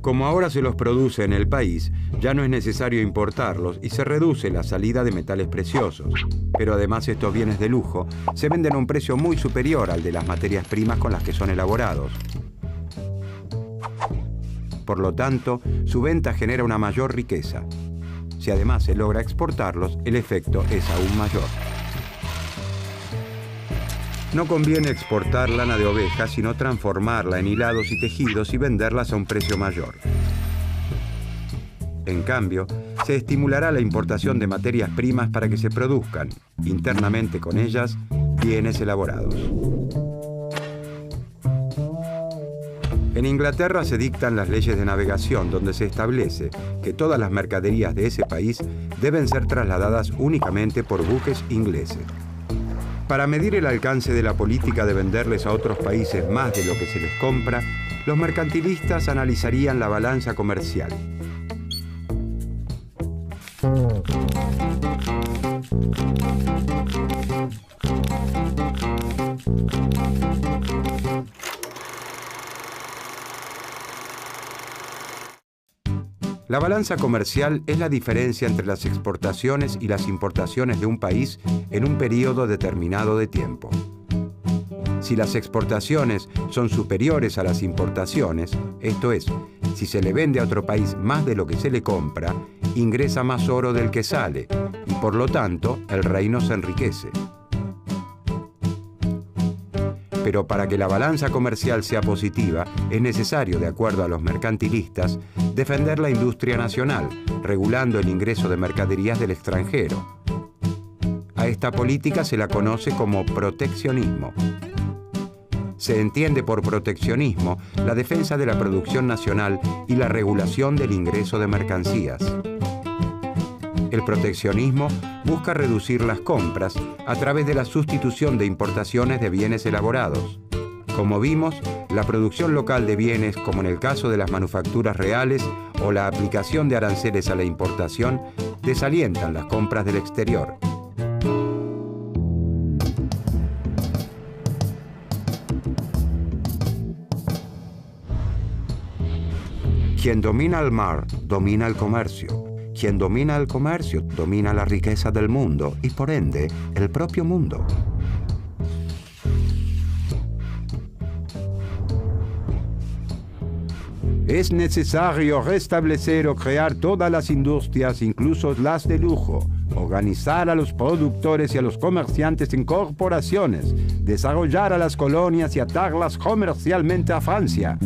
Speaker 1: Como ahora se los produce en el país, ya no es necesario importarlos y se reduce la salida de metales preciosos. Pero además estos bienes de lujo se venden a un precio muy superior al de las materias primas con las que son elaborados. Por lo tanto, su venta genera una mayor riqueza. Si además se logra exportarlos, el efecto es aún mayor. No conviene exportar lana de oveja, sino transformarla en hilados y tejidos y venderlas a un precio mayor. En cambio, se estimulará la importación de materias primas para que se produzcan, internamente con ellas, bienes elaborados. En Inglaterra se dictan las leyes de navegación, donde se establece que todas las mercaderías de ese país deben ser trasladadas únicamente por buques ingleses. Para medir el alcance de la política de venderles a otros países más de lo que se les compra, los mercantilistas analizarían la balanza comercial. La balanza comercial es la diferencia entre las exportaciones y las importaciones de un país en un periodo determinado de tiempo. Si las exportaciones son superiores a las importaciones, esto es, si se le vende a otro país más de lo que se le compra, ingresa más oro del que sale y por lo tanto el reino se enriquece. Pero para que la balanza comercial sea positiva, es necesario, de acuerdo a los mercantilistas, defender la industria nacional, regulando el ingreso de mercaderías del extranjero. A esta política se la conoce como proteccionismo. Se entiende por proteccionismo la defensa de la producción nacional y la regulación del ingreso de mercancías. El proteccionismo busca reducir las compras a través de la sustitución de importaciones de bienes elaborados. Como vimos, la producción local de bienes, como en el caso de las manufacturas reales o la aplicación de aranceles a la importación, desalientan las compras del exterior. Quien domina el mar, domina el comercio. Quien domina el comercio, domina la riqueza del mundo y por ende, el propio mundo. Es necesario restablecer o crear todas las industrias, incluso las de lujo, organizar a los productores y a los comerciantes en corporaciones, desarrollar a las colonias y atarlas comercialmente a Francia.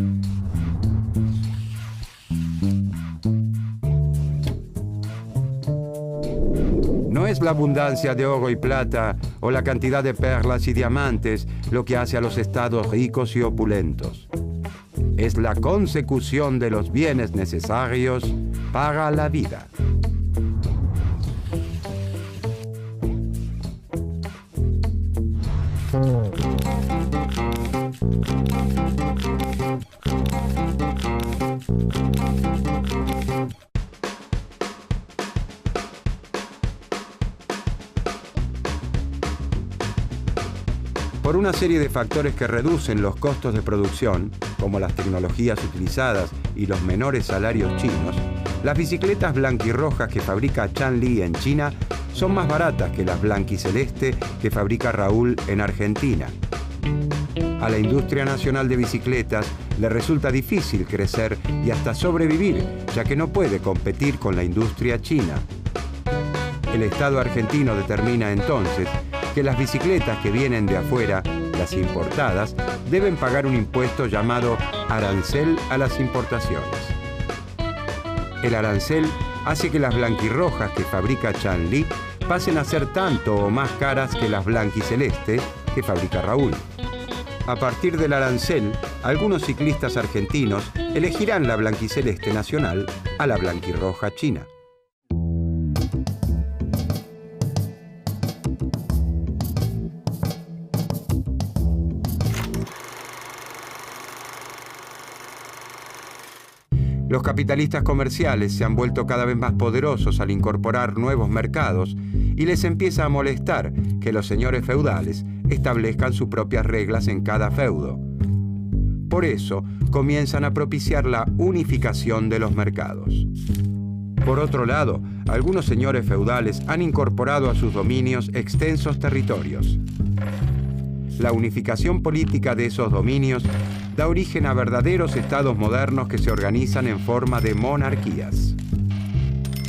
Speaker 1: No es la abundancia de oro y plata o la cantidad de perlas y diamantes lo que hace a los estados ricos y opulentos. Es la consecución de los bienes necesarios para la vida. Por una serie de factores que reducen los costos de producción, como las tecnologías utilizadas y los menores salarios chinos, las bicicletas blanquirrojas que fabrica Chanli en China son más baratas que las blanquiceleste que fabrica Raúl en Argentina. A la industria nacional de bicicletas le resulta difícil crecer y hasta sobrevivir, ya que no puede competir con la industria china. El Estado argentino determina entonces que las bicicletas que vienen de afuera, las importadas, deben pagar un impuesto llamado arancel a las importaciones. El arancel hace que las blanquirrojas que fabrica Chanli pasen a ser tanto o más caras que las blanquiceleste que fabrica Raúl. A partir del arancel, algunos ciclistas argentinos elegirán la blanquiceleste nacional a la blanquirroja china. Los capitalistas comerciales se han vuelto cada vez más poderosos al incorporar nuevos mercados y les empieza a molestar que los señores feudales establezcan sus propias reglas en cada feudo. Por eso, comienzan a propiciar la unificación de los mercados. Por otro lado, algunos señores feudales han incorporado a sus dominios extensos territorios. La unificación política de esos dominios da origen a verdaderos estados modernos que se organizan en forma de monarquías.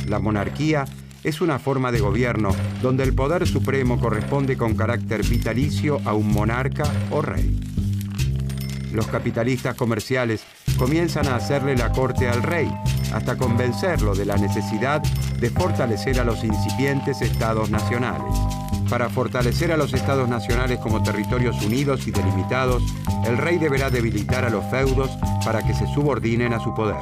Speaker 1: La monarquía es una forma de gobierno donde el poder supremo corresponde con carácter vitalicio a un monarca o rey. Los capitalistas comerciales comienzan a hacerle la corte al rey, hasta convencerlo de la necesidad de fortalecer a los incipientes estados nacionales. Para fortalecer a los estados nacionales como territorios unidos y delimitados, el rey deberá debilitar a los feudos para que se subordinen a su poder.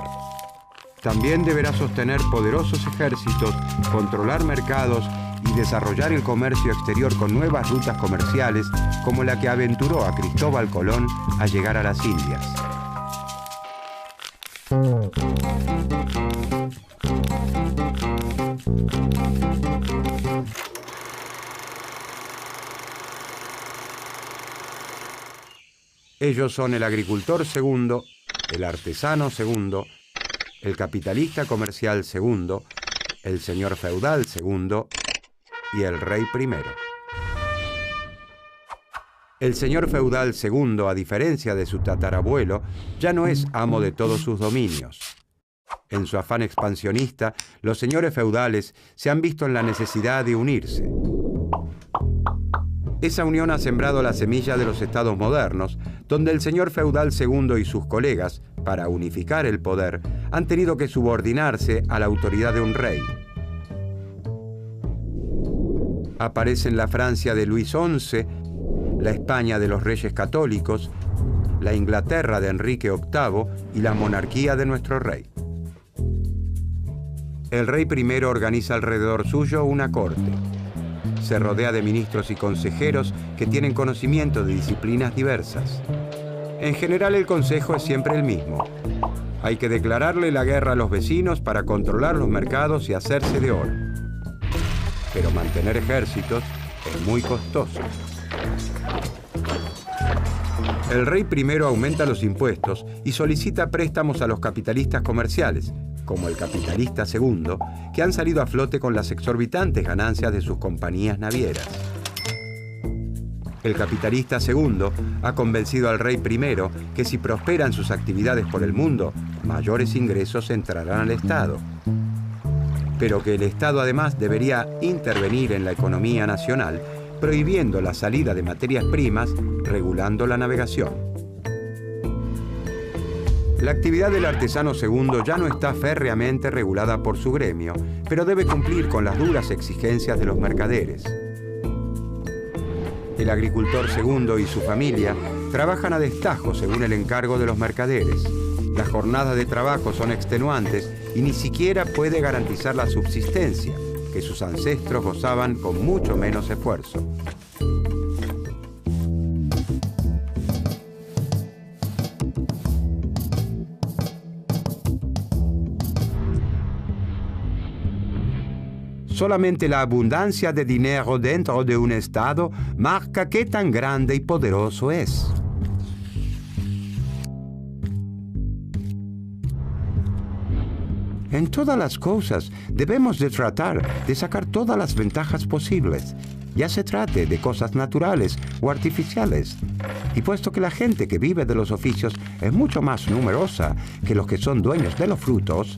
Speaker 1: También deberá sostener poderosos ejércitos, controlar mercados y desarrollar el comercio exterior con nuevas rutas comerciales como la que aventuró a Cristóbal Colón a llegar a las Indias. Ellos son el agricultor segundo, el artesano segundo, el capitalista comercial segundo, el señor feudal segundo y el rey primero. El señor feudal segundo, a diferencia de su tatarabuelo, ya no es amo de todos sus dominios. En su afán expansionista, los señores feudales se han visto en la necesidad de unirse. Esa unión ha sembrado la semilla de los estados modernos, donde el señor feudal segundo y sus colegas, para unificar el poder, han tenido que subordinarse a la autoridad de un rey. Aparecen la Francia de Luis XI, la España de los Reyes Católicos, la Inglaterra de Enrique VIII y la monarquía de nuestro rey. El rey primero organiza alrededor suyo una corte. Se rodea de ministros y consejeros que tienen conocimiento de disciplinas diversas. En general, el consejo es siempre el mismo. Hay que declararle la guerra a los vecinos para controlar los mercados y hacerse de oro. Pero mantener ejércitos es muy costoso. El rey primero aumenta los impuestos y solicita préstamos a los capitalistas comerciales, como el capitalista segundo, que han salido a flote con las exorbitantes ganancias de sus compañías navieras. El capitalista segundo ha convencido al rey primero que si prosperan sus actividades por el mundo, mayores ingresos entrarán al Estado. Pero que el Estado además debería intervenir en la economía nacional, prohibiendo la salida de materias primas, regulando la navegación. La actividad del artesano segundo ya no está férreamente regulada por su gremio, pero debe cumplir con las duras exigencias de los mercaderes. El agricultor segundo y su familia trabajan a destajo según el encargo de los mercaderes. Las jornadas de trabajo son extenuantes y ni siquiera puede garantizar la subsistencia, que sus ancestros gozaban con mucho menos esfuerzo. Solamente la abundancia de dinero dentro de un Estado marca qué tan grande y poderoso es. En todas las cosas debemos de tratar de sacar todas las ventajas posibles, ya se trate de cosas naturales o artificiales. Y puesto que la gente que vive de los oficios es mucho más numerosa que los que son dueños de los frutos,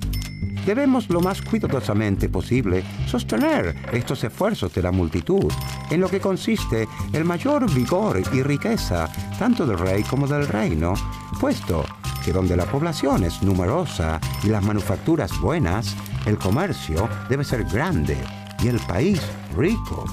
Speaker 1: debemos lo más cuidadosamente posible sostener estos esfuerzos de la multitud, en lo que consiste el mayor vigor y riqueza tanto del rey como del reino, puesto que donde la población es numerosa y las manufacturas buenas, el comercio debe ser grande y el país rico.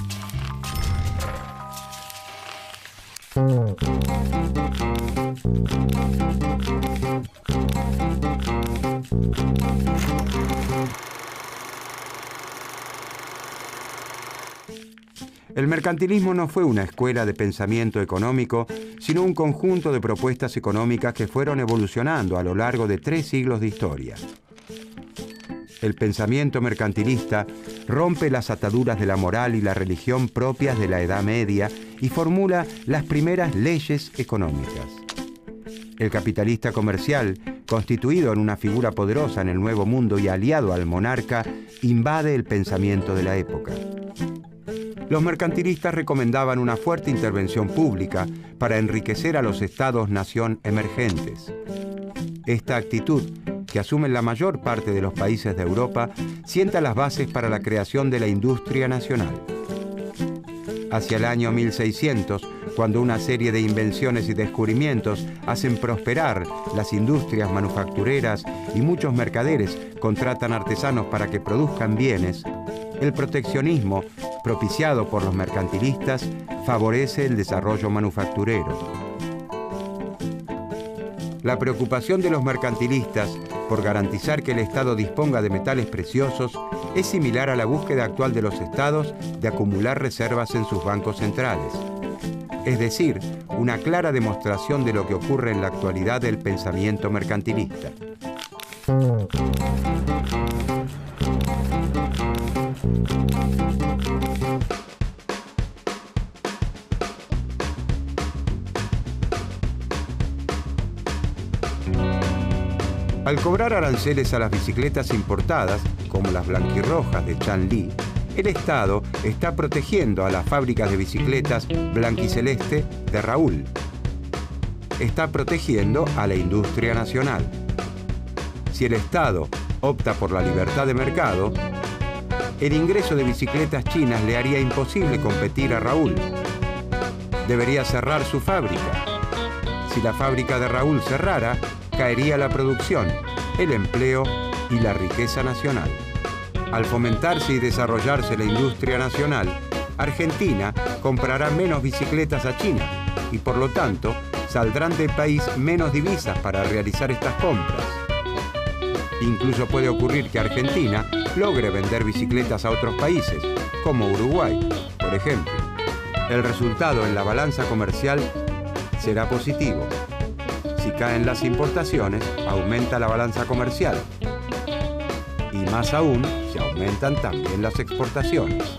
Speaker 1: El mercantilismo no fue una escuela de pensamiento económico, sino un conjunto de propuestas económicas que fueron evolucionando a lo largo de 3 siglos de historia. El pensamiento mercantilista rompe las ataduras de la moral y la religión propias de la Edad Media y formula las primeras leyes económicas. El capitalista comercial, constituido en una figura poderosa en el Nuevo Mundo y aliado al monarca, invade el pensamiento de la época. Los mercantilistas recomendaban una fuerte intervención pública para enriquecer a los estados-nación emergentes. Esta actitud, que asumen la mayor parte de los países de Europa, sienta las bases para la creación de la industria nacional. Hacia el año 1600, cuando una serie de invenciones y descubrimientos hacen prosperar las industrias manufactureras y muchos mercaderes contratan artesanos para que produzcan bienes, el proteccionismo, propiciado por los mercantilistas, favorece el desarrollo manufacturero. La preocupación de los mercantilistas por garantizar que el Estado disponga de metales preciosos es similar a la búsqueda actual de los Estados de acumular reservas en sus bancos centrales. Es decir, una clara demostración de lo que ocurre en la actualidad del pensamiento mercantilista. Al cobrar aranceles a las bicicletas importadas, como las blanquirrojas de Chanly, el Estado está protegiendo a las fábricas de bicicletas blanquiceleste de Raúl. Está protegiendo a la industria nacional. Si el Estado opta por la libertad de mercado, el ingreso de bicicletas chinas le haría imposible competir a Raúl. Debería cerrar su fábrica. Si la fábrica de Raúl cerrara, caería la producción, el empleo y la riqueza nacional. Al fomentarse y desarrollarse la industria nacional, Argentina comprará menos bicicletas a China y por lo tanto saldrán del país menos divisas para realizar estas compras. Incluso puede ocurrir que Argentina logre vender bicicletas a otros países, como Uruguay, por ejemplo. El resultado en la balanza comercial será positivo. Si caen las importaciones, aumenta la balanza comercial. Y más aún, si aumentan también las exportaciones.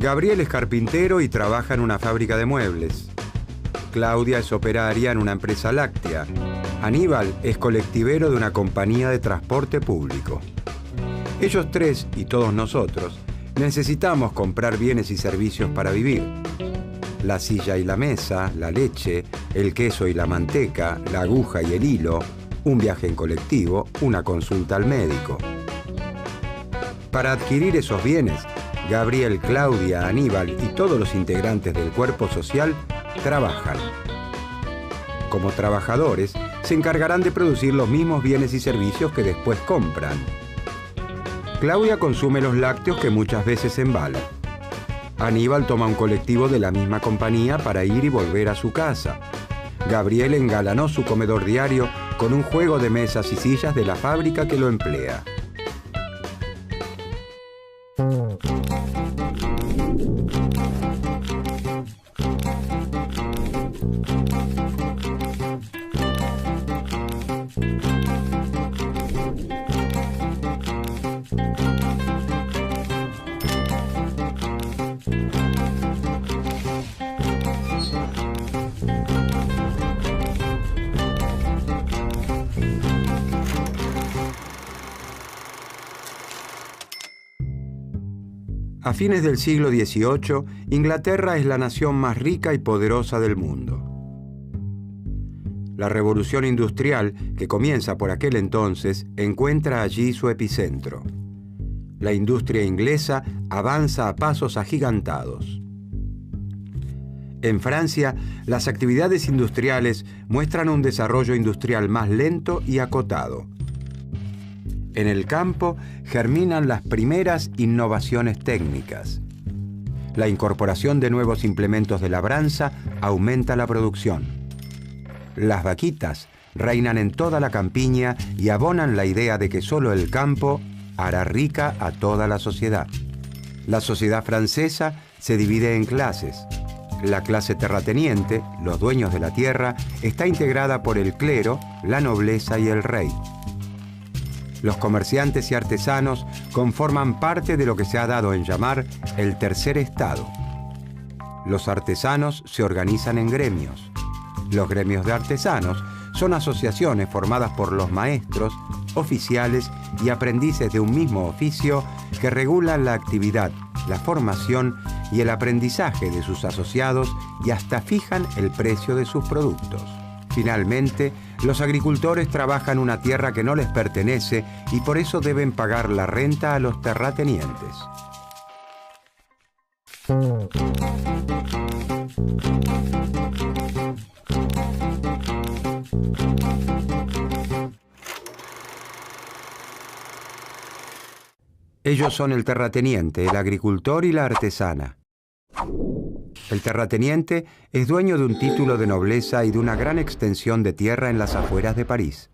Speaker 1: Gabriel es carpintero y trabaja en una fábrica de muebles. Claudia es operaria en una empresa láctea. Aníbal es colectivero de una compañía de transporte público. Ellos tres y todos nosotros necesitamos comprar bienes y servicios para vivir. La silla y la mesa, la leche, el queso y la manteca, la aguja y el hilo, un viaje en colectivo, una consulta al médico. Para adquirir esos bienes, Gabriel, Claudia, Aníbal y todos los integrantes del cuerpo social trabajan. Como trabajadores, se encargarán de producir los mismos bienes y servicios que después compran. Claudia consume los lácteos que muchas veces embala. Aníbal toma un colectivo de la misma compañía para ir y volver a su casa. Gabriel engalanó su comedor diario con un juego de mesas y sillas de la fábrica que lo emplea. A fines del siglo XVIII, Inglaterra es la nación más rica y poderosa del mundo. La revolución industrial, que comienza por aquel entonces, encuentra allí su epicentro. La industria inglesa avanza a pasos agigantados. En Francia, las actividades industriales muestran un desarrollo industrial más lento y acotado. En el campo germinan las primeras innovaciones técnicas. La incorporación de nuevos implementos de labranza aumenta la producción. Las vaquitas reinan en toda la campiña y abonan la idea de que solo el campo hará rica a toda la sociedad. La sociedad francesa se divide en clases. La clase terrateniente, los dueños de la tierra, está integrada por el clero, la nobleza y el rey. Los comerciantes y artesanos conforman parte de lo que se ha dado en llamar el tercer estado. Los artesanos se organizan en gremios. Los gremios de artesanos son asociaciones formadas por los maestros, oficiales y aprendices de un mismo oficio que regulan la actividad, la formación y el aprendizaje de sus asociados y hasta fijan el precio de sus productos. Finalmente, los agricultores trabajan una tierra que no les pertenece y por eso deben pagar la renta a los terratenientes. Ellos son el terrateniente, el agricultor y la artesana. El terrateniente es dueño de un título de nobleza y de una gran extensión de tierra en las afueras de París.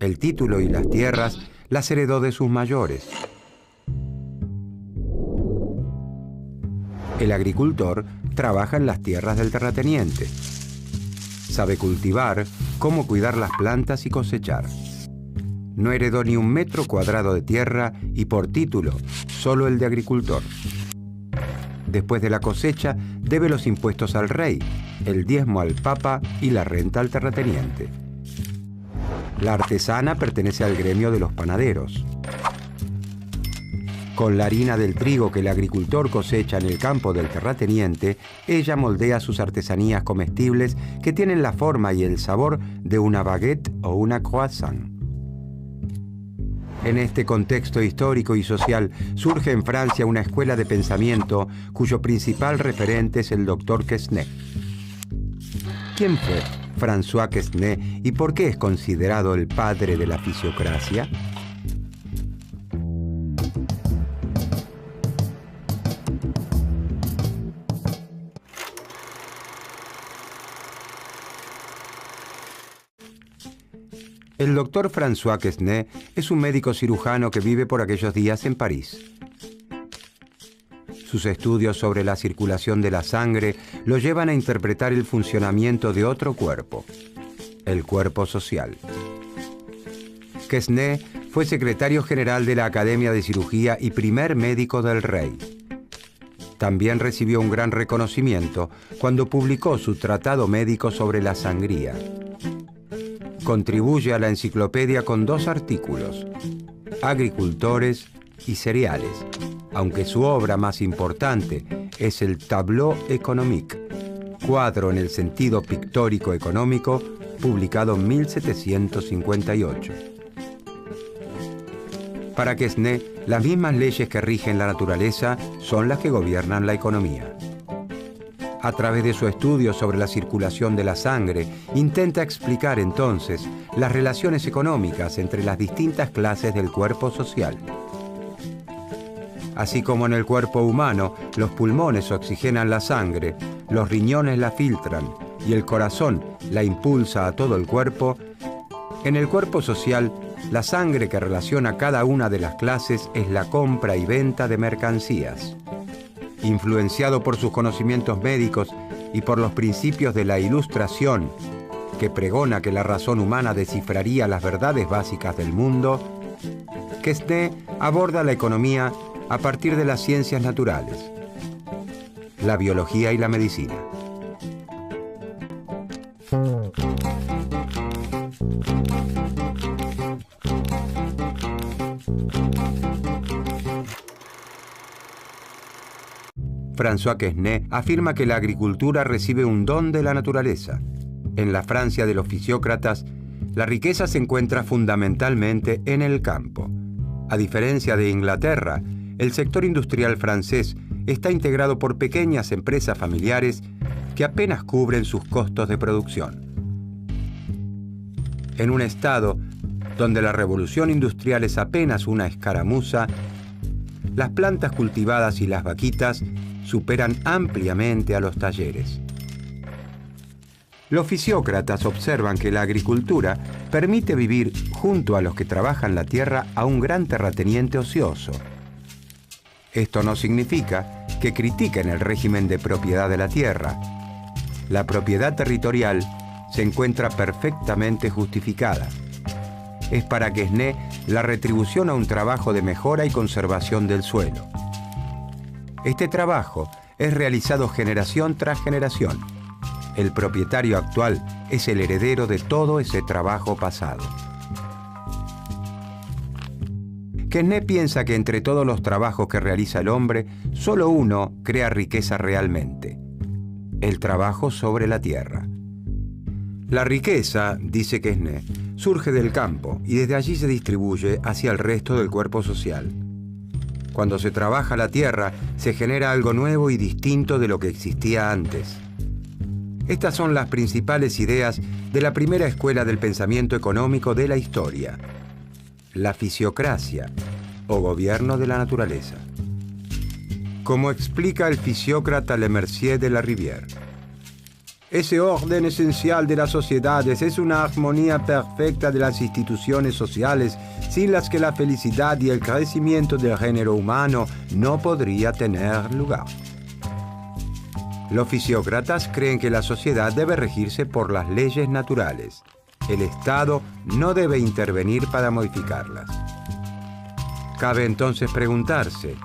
Speaker 1: El título y las tierras las heredó de sus mayores. El agricultor trabaja en las tierras del terrateniente. Sabe cultivar, cómo cuidar las plantas y cosechar. No heredó ni un metro cuadrado de tierra y por título, solo el de agricultor. Después de la cosecha, debe los impuestos al rey, el diezmo al papa y la renta al terrateniente. La artesana pertenece al gremio de los panaderos. Con la harina del trigo que el agricultor cosecha en el campo del terrateniente, ella moldea sus artesanías comestibles que tienen la forma y el sabor de una baguette o una croissant. En este contexto histórico y social surge en Francia una escuela de pensamiento cuyo principal referente es el doctor Quesnay. ¿Quién fue François Quesnay y por qué es considerado el padre de la fisiocracia? El doctor François Quesnay es un médico cirujano que vive por aquellos días en París. Sus estudios sobre la circulación de la sangre lo llevan a interpretar el funcionamiento de otro cuerpo, el cuerpo social. Quesnay fue secretario general de la Academia de Cirugía y primer médico del rey. También recibió un gran reconocimiento cuando publicó su tratado médico sobre la sangría. Contribuye a la enciclopedia con 2 artículos, Agricultores y cereales, aunque su obra más importante es el Tableau économique, cuadro en el sentido pictórico económico, publicado en 1758. Para Quesnay, las mismas leyes que rigen la naturaleza son las que gobiernan la economía. A través de su estudio sobre la circulación de la sangre, intenta explicar entonces las relaciones económicas entre las distintas clases del cuerpo social. Así como en el cuerpo humano, los pulmones oxigenan la sangre, los riñones la filtran y el corazón la impulsa a todo el cuerpo, en el cuerpo social, la sangre que relaciona cada una de las clases es la compra y venta de mercancías. Influenciado por sus conocimientos médicos y por los principios de la Ilustración, que pregona que la razón humana descifraría las verdades básicas del mundo, Quesnay aborda la economía a partir de las ciencias naturales, la biología y la medicina. François Quesnay afirma que la agricultura recibe un don de la naturaleza. En la Francia de los fisiócratas, la riqueza se encuentra fundamentalmente en el campo. A diferencia de Inglaterra, el sector industrial francés está integrado por pequeñas empresas familiares que apenas cubren sus costos de producción. En un estado donde la revolución industrial es apenas una escaramuza, las plantas cultivadas y las vaquitas superan ampliamente a los talleres. Los fisiócratas observan que la agricultura permite vivir junto a los que trabajan la tierra a un gran terrateniente ocioso. Esto no significa que critiquen el régimen de propiedad de la tierra. La propiedad territorial se encuentra perfectamente justificada. Es para Quesnay la retribución a un trabajo de mejora y conservación del suelo. Este trabajo es realizado generación tras generación. El propietario actual es el heredero de todo ese trabajo pasado. Quesnay piensa que entre todos los trabajos que realiza el hombre, solo uno crea riqueza realmente: el trabajo sobre la tierra. La riqueza, dice Quesnay, surge del campo y desde allí se distribuye hacia el resto del cuerpo social. Cuando se trabaja la tierra, se genera algo nuevo y distinto de lo que existía antes. Estas son las principales ideas de la primera escuela del pensamiento económico de la historia: la fisiocracia, o gobierno de la naturaleza. Como explica el fisiócrata Le Mercier de la Rivière, ese orden esencial de las sociedades es una armonía perfecta de las instituciones sociales sin las que la felicidad y el crecimiento del género humano no podría tener lugar. Los fisiócratas creen que la sociedad debe regirse por las leyes naturales. El Estado no debe intervenir para modificarlas. Cabe entonces preguntarse: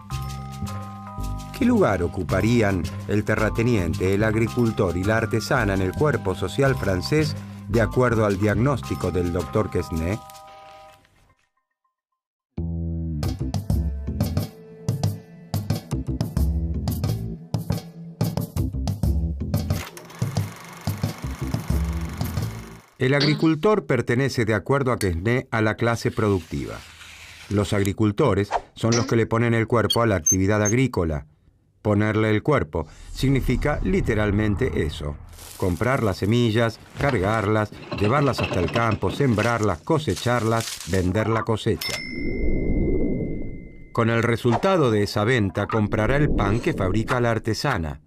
Speaker 1: ¿qué lugar ocuparían el terrateniente, el agricultor y la artesana en el cuerpo social francés de acuerdo al diagnóstico del Dr. Quesnay? El agricultor pertenece, de acuerdo a Quesnay, a la clase productiva. Los agricultores son los que le ponen el cuerpo a la actividad agrícola. Ponerle el cuerpo significa literalmente eso: comprar las semillas, cargarlas, llevarlas hasta el campo, sembrarlas, cosecharlas, vender la cosecha. Con el resultado de esa venta comprará el pan que fabrica la artesana.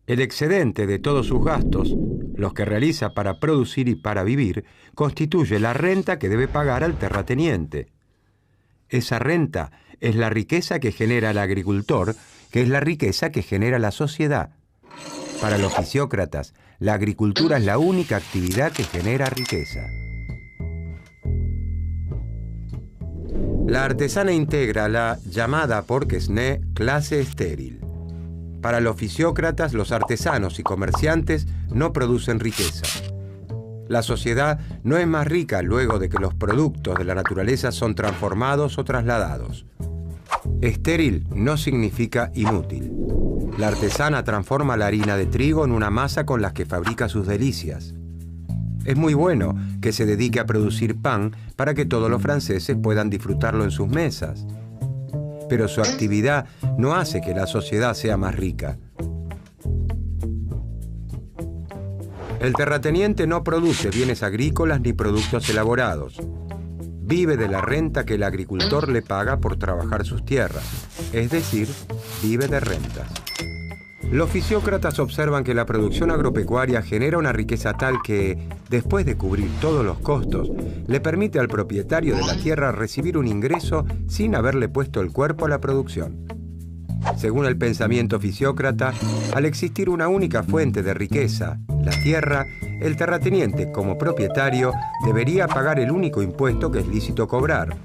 Speaker 1: El excedente de todos sus gastos, los que realiza para producir y para vivir, constituye la renta que debe pagar al terrateniente. Esa renta es la riqueza que genera el agricultor, que es la riqueza que genera la sociedad. Para los fisiócratas, la agricultura es la única actividad que genera riqueza. La artesana integra la, llamada por Quesnay, clase estéril. Para los fisiócratas, los artesanos y comerciantes no producen riqueza. La sociedad no es más rica luego de que los productos de la naturaleza son transformados o trasladados. Estéril no significa inútil. La artesana transforma la harina de trigo en una masa con la que fabrica sus delicias. Es muy bueno que se dedique a producir pan para que todos los franceses puedan disfrutarlo en sus mesas. Pero su actividad no hace que la sociedad sea más rica. El terrateniente no produce bienes agrícolas ni productos elaborados. Vive de la renta que el agricultor le paga por trabajar sus tierras, es decir, vive de rentas. Los fisiócratas observan que la producción agropecuaria genera una riqueza tal que, después de cubrir todos los costos, le permite al propietario de la tierra recibir un ingreso sin haberle puesto el cuerpo a la producción. Según el pensamiento fisiócrata, al existir una única fuente de riqueza, la tierra, el terrateniente, como propietario, debería pagar el único impuesto que es lícito cobrar: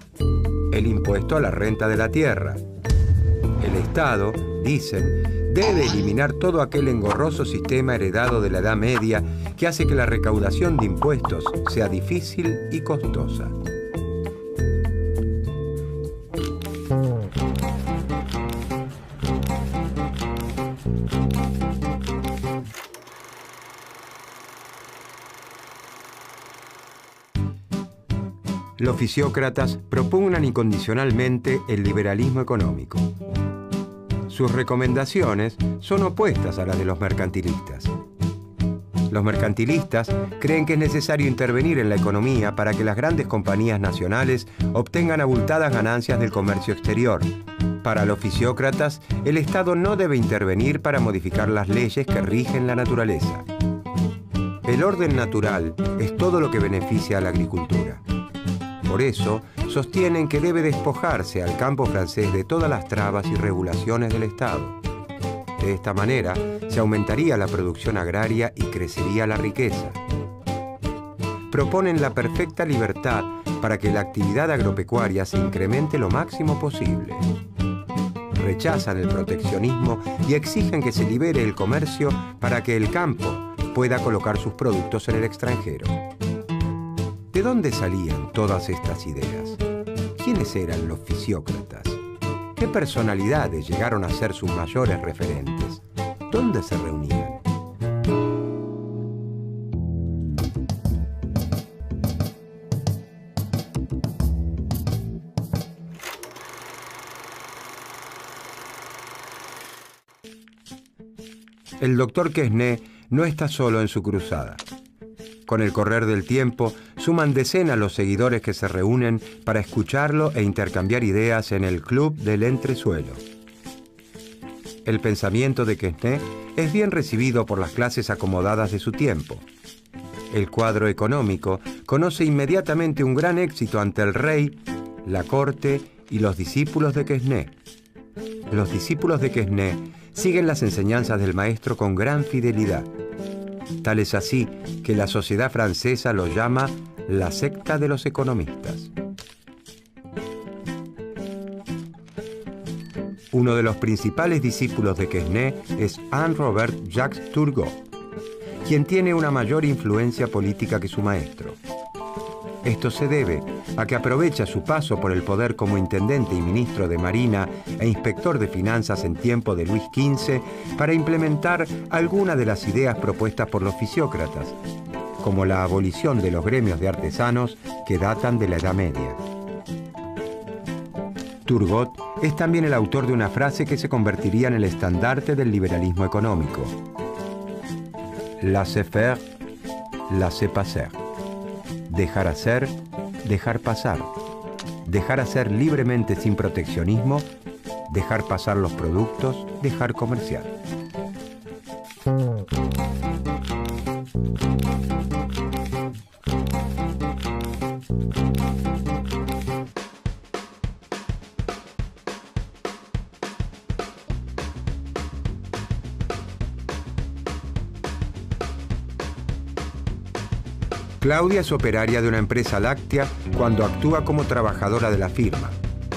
Speaker 1: el impuesto a la renta de la tierra. El Estado, dicen, debe eliminar todo aquel engorroso sistema heredado de la Edad Media que hace que la recaudación de impuestos sea difícil y costosa. Los fisiócratas propugnan incondicionalmente el liberalismo económico. Sus recomendaciones son opuestas a las de los mercantilistas. Los mercantilistas creen que es necesario intervenir en la economía para que las grandes compañías nacionales obtengan abultadas ganancias del comercio exterior. Para los fisiócratas, el Estado no debe intervenir para modificar las leyes que rigen la naturaleza. El orden natural es todo lo que beneficia a la agricultura. Por eso, sostienen que debe despojarse al campo francés de todas las trabas y regulaciones del Estado. De esta manera, se aumentaría la producción agraria y crecería la riqueza. Proponen la perfecta libertad para que la actividad agropecuaria se incremente lo máximo posible. Rechazan el proteccionismo y exigen que se libere el comercio para que el campo pueda colocar sus productos en el extranjero. ¿De dónde salían todas estas ideas? ¿Quiénes eran los fisiócratas? ¿Qué personalidades llegaron a ser sus mayores referentes? ¿Dónde se reunían? El doctor Quesnay no está solo en su cruzada. Con el correr del tiempo, suman decenas los seguidores que se reúnen para escucharlo e intercambiar ideas en el Club del Entresuelo. El pensamiento de Quesnay es bien recibido por las clases acomodadas de su tiempo. El cuadro económico conoce inmediatamente un gran éxito ante el rey, la corte y los discípulos de Quesnay. Los discípulos de Quesnay siguen las enseñanzas del maestro con gran fidelidad. Tal es así que la sociedad francesa lo llama la secta de los economistas. Uno de los principales discípulos de Quesnay es Henri-Robert Jacques Turgot, quien tiene una mayor influencia política que su maestro. Esto se debe a que aprovecha su paso por el poder como intendente y ministro de Marina e inspector de finanzas en tiempo de Luis XV para implementar algunas de las ideas propuestas por los fisiócratas, como la abolición de los gremios de artesanos que datan de la Edad Media. Turgot es también el autor de una frase que se convertiría en el estandarte del liberalismo económico: laissez-faire, laissez-passer. Dejar hacer, dejar pasar. Dejar hacer libremente sin proteccionismo, dejar pasar los productos, dejar comerciar. Claudia es operaria de una empresa láctea cuando actúa como trabajadora de la firma.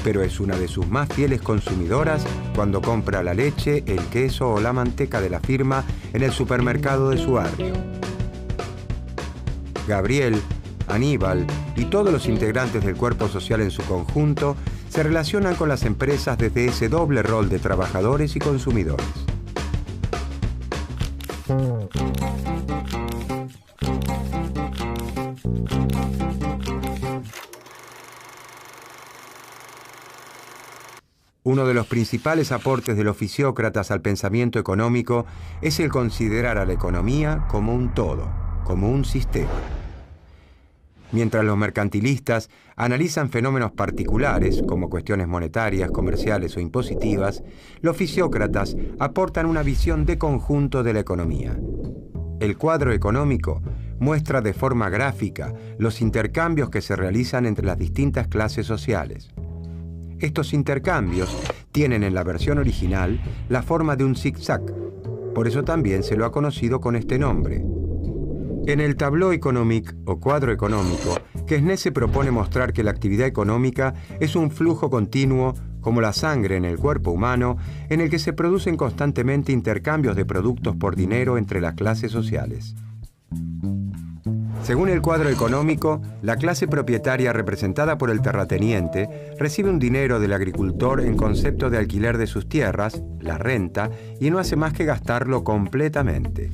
Speaker 1: pero es una de sus más fieles consumidoras cuando compra la leche, el queso o la manteca de la firma en el supermercado de su barrio. Gabriel, Aníbal y todos los integrantes del cuerpo social en su conjunto se relacionan con las empresas desde ese doble rol de trabajadores y consumidores. Uno de los principales aportes de los fisiócratas al pensamiento económico es el considerar a la economía como un todo, como un sistema. Mientras los mercantilistas analizan fenómenos particulares, como cuestiones monetarias, comerciales o impositivas, los fisiócratas aportan una visión de conjunto de la economía. El cuadro económico muestra de forma gráfica los intercambios que se realizan entre las distintas clases sociales. Estos intercambios tienen en la versión original la forma de un zigzag, por eso también se lo ha conocido con este nombre. En el Tableau économique o cuadro económico, Quesnay se propone mostrar que la actividad económica es un flujo continuo, como la sangre en el cuerpo humano, en el que se producen constantemente intercambios de productos por dinero entre las clases sociales. Según el cuadro económico, la clase propietaria representada por el terrateniente recibe un dinero del agricultor en concepto de alquiler de sus tierras, la renta, y no hace más que gastarlo completamente.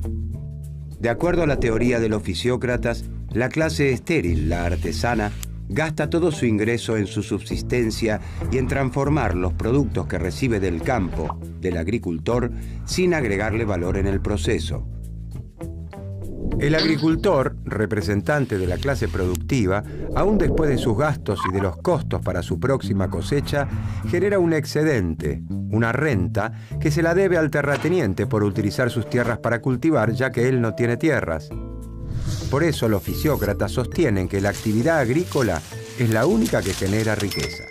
Speaker 1: De acuerdo a la teoría de los fisiócratas, la clase estéril, la artesana, gasta todo su ingreso en su subsistencia y en transformar los productos que recibe del campo, del agricultor, sin agregarle valor en el proceso. El agricultor, representante de la clase productiva, aún después de sus gastos y de los costos para su próxima cosecha, genera un excedente, una renta, que se la debe al terrateniente por utilizar sus tierras para cultivar, ya que él no tiene tierras. Por eso los fisiócratas sostienen que la actividad agrícola es la única que genera riqueza.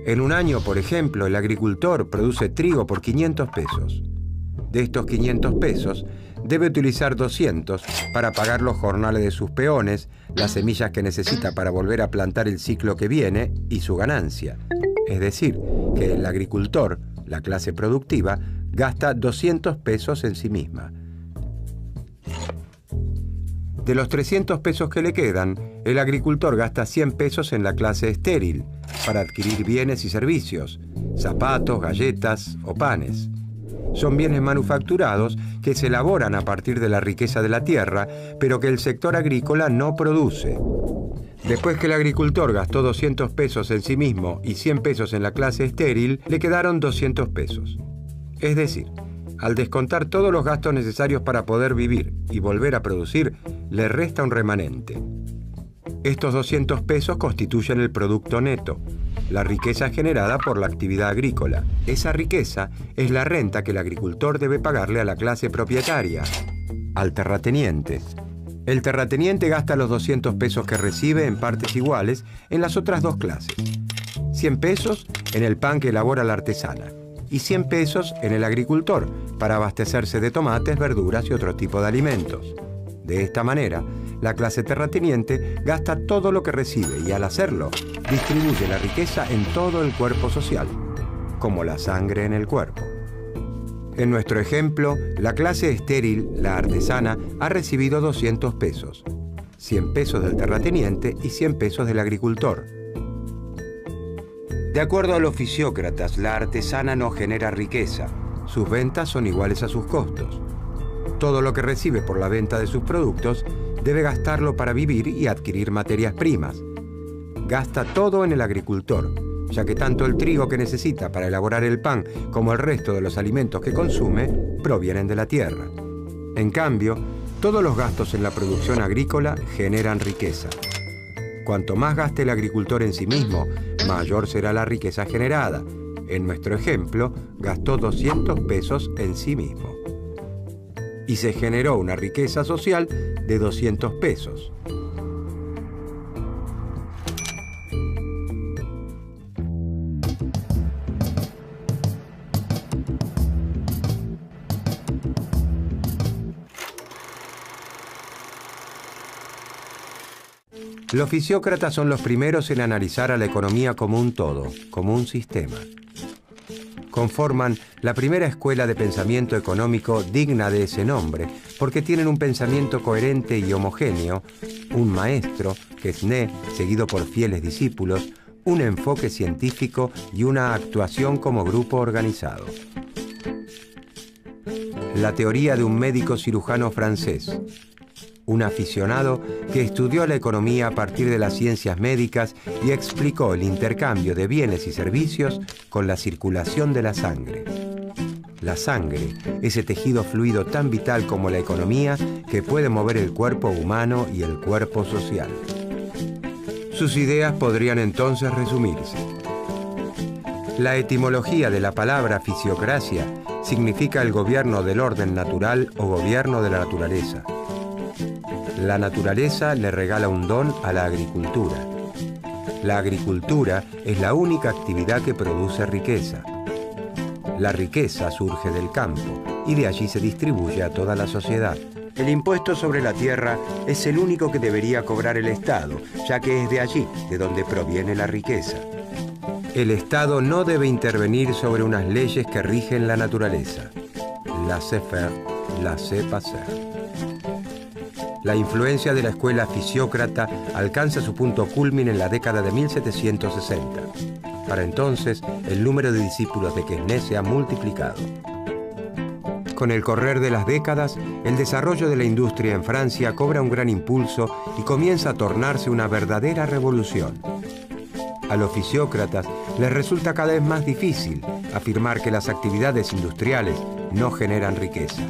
Speaker 1: En un año, por ejemplo, el agricultor produce trigo por 500 pesos. De estos 500 pesos, debe utilizar 200 para pagar los jornales de sus peones, las semillas que necesita para volver a plantar el ciclo que viene y su ganancia. Es decir, que el agricultor, la clase productiva, gasta 200 pesos en sí misma. De los 300 pesos que le quedan, el agricultor gasta 100 pesos en la clase estéril para adquirir bienes y servicios, zapatos, galletas o panes. Son bienes manufacturados que se elaboran a partir de la riqueza de la tierra, pero que el sector agrícola no produce. Después que el agricultor gastó 200 pesos en sí mismo y 100 pesos en la clase estéril, le quedaron 200 pesos. Es decir, al descontar todos los gastos necesarios para poder vivir y volver a producir, le resta un remanente. Estos 200 pesos constituyen el producto neto, la riqueza generada por la actividad agrícola. Esa riqueza es la renta que el agricultor debe pagarle a la clase propietaria, al terrateniente. El terrateniente gasta los 200 pesos que recibe en partes iguales en las otras dos clases. 100 pesos en el pan que elabora la artesana y 100 pesos en el agricultor para abastecerse de tomates, verduras y otro tipo de alimentos. De esta manera, la clase terrateniente gasta todo lo que recibe y al hacerlo, distribuye la riqueza en todo el cuerpo social, como la sangre en el cuerpo. En nuestro ejemplo, la clase estéril, la artesana, ha recibido 200 pesos, 100 pesos del terrateniente y 100 pesos del agricultor. De acuerdo a los fisiócratas, la artesana no genera riqueza, sus ventas son iguales a sus costos. Todo lo que recibe por la venta de sus productos debe gastarlo para vivir y adquirir materias primas. Gasta todo en el agricultor, ya que tanto el trigo que necesita para elaborar el pan como el resto de los alimentos que consume provienen de la tierra. En cambio, todos los gastos en la producción agrícola generan riqueza. Cuanto más gaste el agricultor en sí mismo, mayor será la riqueza generada. En nuestro ejemplo, gastó 200 pesos en sí mismo. Y se generó una riqueza social de 200 pesos. Los fisiócratas son los primeros en analizar a la economía como un todo, como un sistema. Conforman la primera escuela de pensamiento económico digna de ese nombre, porque tienen un pensamiento coherente y homogéneo, un maestro, Quesnay, seguido por fieles discípulos, un enfoque científico y una actuación como grupo organizado. La teoría de un médico cirujano francés, un aficionado que estudió la economía a partir de las ciencias médicas y explicó el intercambio de bienes y servicios con la circulación de la sangre. La sangre, ese tejido fluido tan vital como la economía que puede mover el cuerpo humano y el cuerpo social. Sus ideas podrían entonces resumirse. La etimología de la palabra fisiocracia significa el gobierno del orden natural o gobierno de la naturaleza. La naturaleza le regala un don a la agricultura. La agricultura es la única actividad que produce riqueza. La riqueza surge del campo y de allí se distribuye a toda la sociedad. El impuesto sobre la tierra es el único que debería cobrar el Estado, ya que es de allí de donde proviene la riqueza. El Estado no debe intervenir sobre unas leyes que rigen la naturaleza. Laissez-faire, laissez-passer. La influencia de la escuela fisiócrata alcanza su punto culmine en la década de 1760. Para entonces, el número de discípulos de Quesnay se ha multiplicado. Con el correr de las décadas, el desarrollo de la industria en Francia cobra un gran impulso y comienza a tornarse una verdadera revolución. A los fisiócratas les resulta cada vez más difícil afirmar que las actividades industriales no generan riqueza.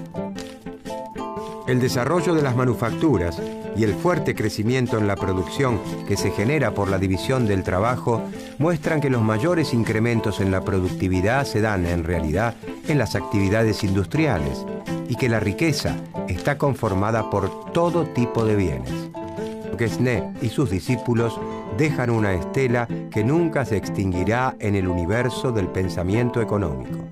Speaker 1: El desarrollo de las manufacturas y el fuerte crecimiento en la producción que se genera por la división del trabajo muestran que los mayores incrementos en la productividad se dan en realidad en las actividades industriales y que la riqueza está conformada por todo tipo de bienes. Quesnay y sus discípulos dejan una estela que nunca se extinguirá en el universo del pensamiento económico.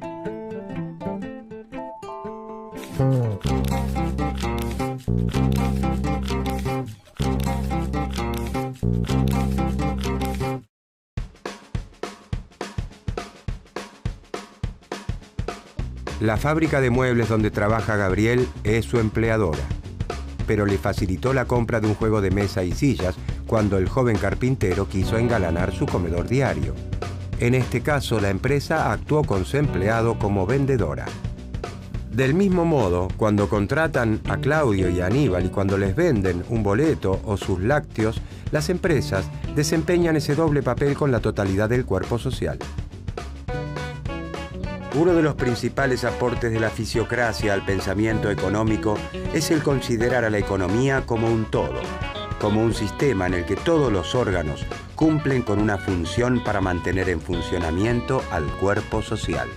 Speaker 1: La fábrica de muebles donde trabaja Gabriel es su empleadora, pero le facilitó la compra de un juego de mesa y sillas cuando el joven carpintero quiso engalanar su comedor diario. En este caso, la empresa actuó con su empleado como vendedora. Del mismo modo, cuando contratan a Claudio y a Aníbal y cuando les venden un boleto o sus lácteos, las empresas desempeñan ese doble papel con la totalidad del cuerpo social. Uno de los principales aportes de la fisiocracia al pensamiento económico es el considerar a la economía como un todo, como un sistema en el que todos los órganos cumplen con una función para mantener en funcionamiento al cuerpo social.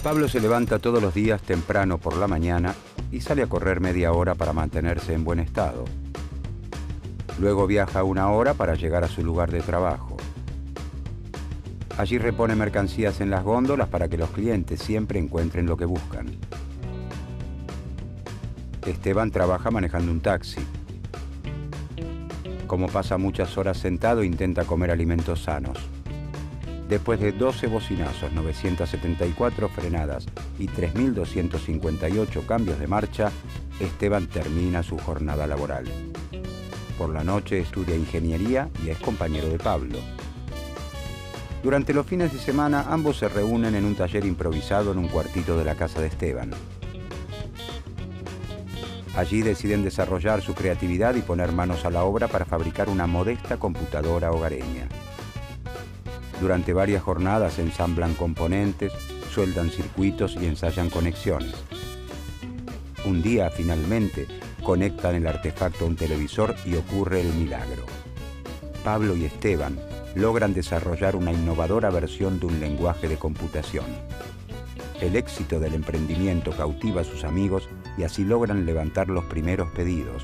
Speaker 1: Pablo se levanta todos los días temprano por la mañana y sale a correr media hora para mantenerse en buen estado. Luego viaja 1 hora para llegar a su lugar de trabajo. Allí repone mercancías en las góndolas para que los clientes siempre encuentren lo que buscan. Esteban trabaja manejando un taxi. Como pasa muchas horas sentado, intenta comer alimentos sanos. Después de 12 bocinazos, 974 frenadas y 3.258 cambios de marcha, Esteban termina su jornada laboral. Por la noche estudia ingeniería y es compañero de Pablo. Durante los fines de semana, ambos se reúnen en un taller improvisado en un cuartito de la casa de Esteban. Allí deciden desarrollar su creatividad y poner manos a la obra para fabricar una modesta computadora hogareña. Durante varias jornadas ensamblan componentes, sueldan circuitos y ensayan conexiones. Un día, finalmente, conectan el artefacto a un televisor y ocurre el milagro. Pablo y Esteban logran desarrollar una innovadora versión de un lenguaje de computación. El éxito del emprendimiento cautiva a sus amigos y así logran levantar los primeros pedidos.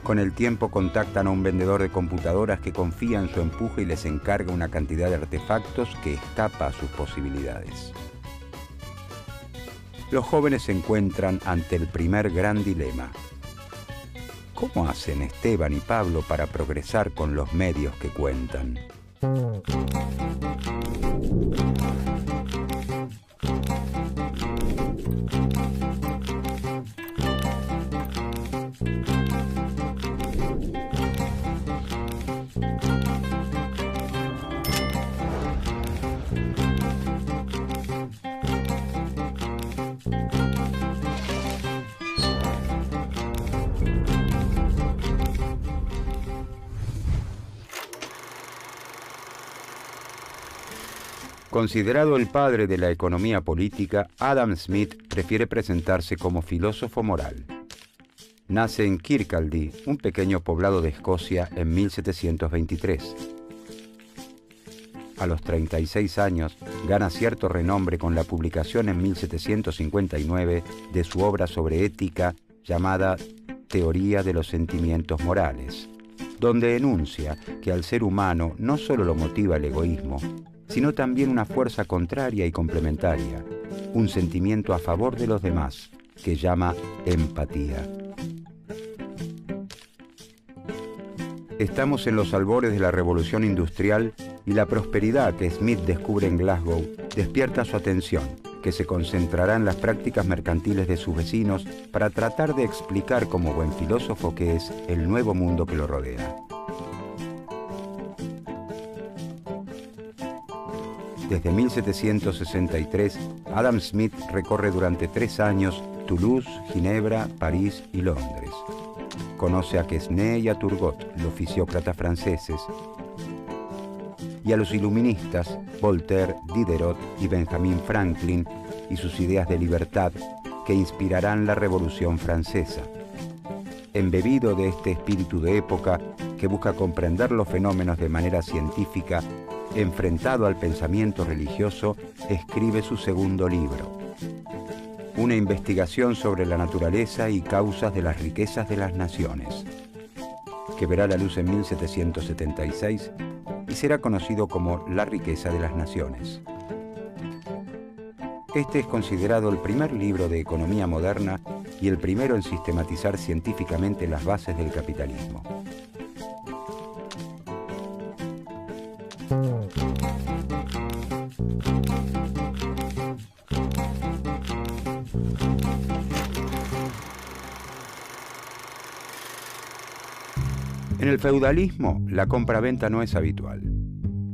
Speaker 1: Con el tiempo contactan a un vendedor de computadoras que confía en su empuje y les encarga una cantidad de artefactos que escapa a sus posibilidades. Los jóvenes se encuentran ante el primer gran dilema. ¿Cómo hacen Esteban y Pablo para progresar con los medios que cuentan? Considerado el padre de la economía política, Adam Smith prefiere presentarse como filósofo moral. Nace en Kirkcaldy, un pequeño poblado de Escocia, en 1723. A los 36 años, gana cierto renombre con la publicación en 1759 de su obra sobre ética llamada Teoría de los Sentimientos Morales, donde enuncia que al ser humano no solo lo motiva el egoísmo, sino también una fuerza contraria y complementaria, un sentimiento a favor de los demás, que llama empatía. Estamos en los albores de la Revolución Industrial y la prosperidad que Smith descubre en Glasgow despierta su atención, que se concentrará en las prácticas mercantiles de sus vecinos para tratar de explicar como buen filósofo qué es el nuevo mundo que lo rodea. Desde 1763, Adam Smith recorre durante 3 años Toulouse, Ginebra, París y Londres. Conoce a Quesnay y a Turgot, los fisiócratas franceses, y a los iluministas Voltaire, Diderot y Benjamin Franklin y sus ideas de libertad que inspirarán la Revolución Francesa. Embebido de este espíritu de época que busca comprender los fenómenos de manera científica, enfrentado al pensamiento religioso, escribe su segundo libro, una investigación sobre la naturaleza y causas de las riquezas de las naciones, que verá la luz en 1776 y será conocido como La riqueza de las naciones. Este es considerado el primer libro de economía moderna y el primero en sistematizar científicamente las bases del capitalismo. En el feudalismo, la compra-venta no es habitual.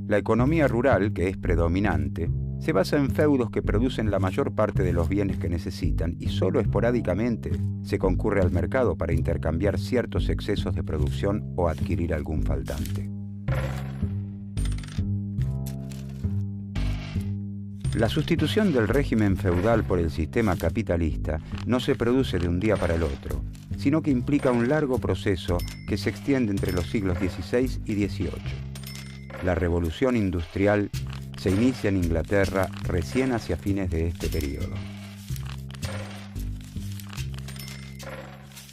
Speaker 1: La economía rural, que es predominante, se basa en feudos que producen la mayor parte de los bienes que necesitan y solo esporádicamente se concurre al mercado para intercambiar ciertos excesos de producción o adquirir algún faltante. La sustitución del régimen feudal por el sistema capitalista no se produce de un día para el otro, sino que implica un largo proceso que se extiende entre los siglos XVI y XVIII. La revolución industrial se inicia en Inglaterra recién hacia fines de este periodo.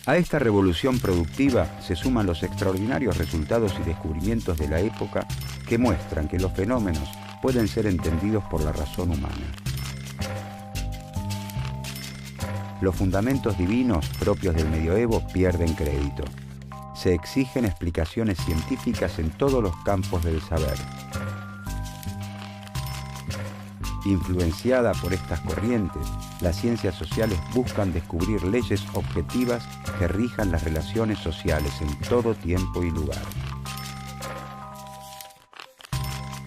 Speaker 1: A esta revolución productiva se suman los extraordinarios resultados y descubrimientos de la época que muestran que los fenómenos pueden ser entendidos por la razón humana. Los fundamentos divinos propios del medioevo pierden crédito. Se exigen explicaciones científicas en todos los campos del saber. Influenciada por estas corrientes, las ciencias sociales buscan descubrir leyes objetivas que rijan las relaciones sociales en todo tiempo y lugar.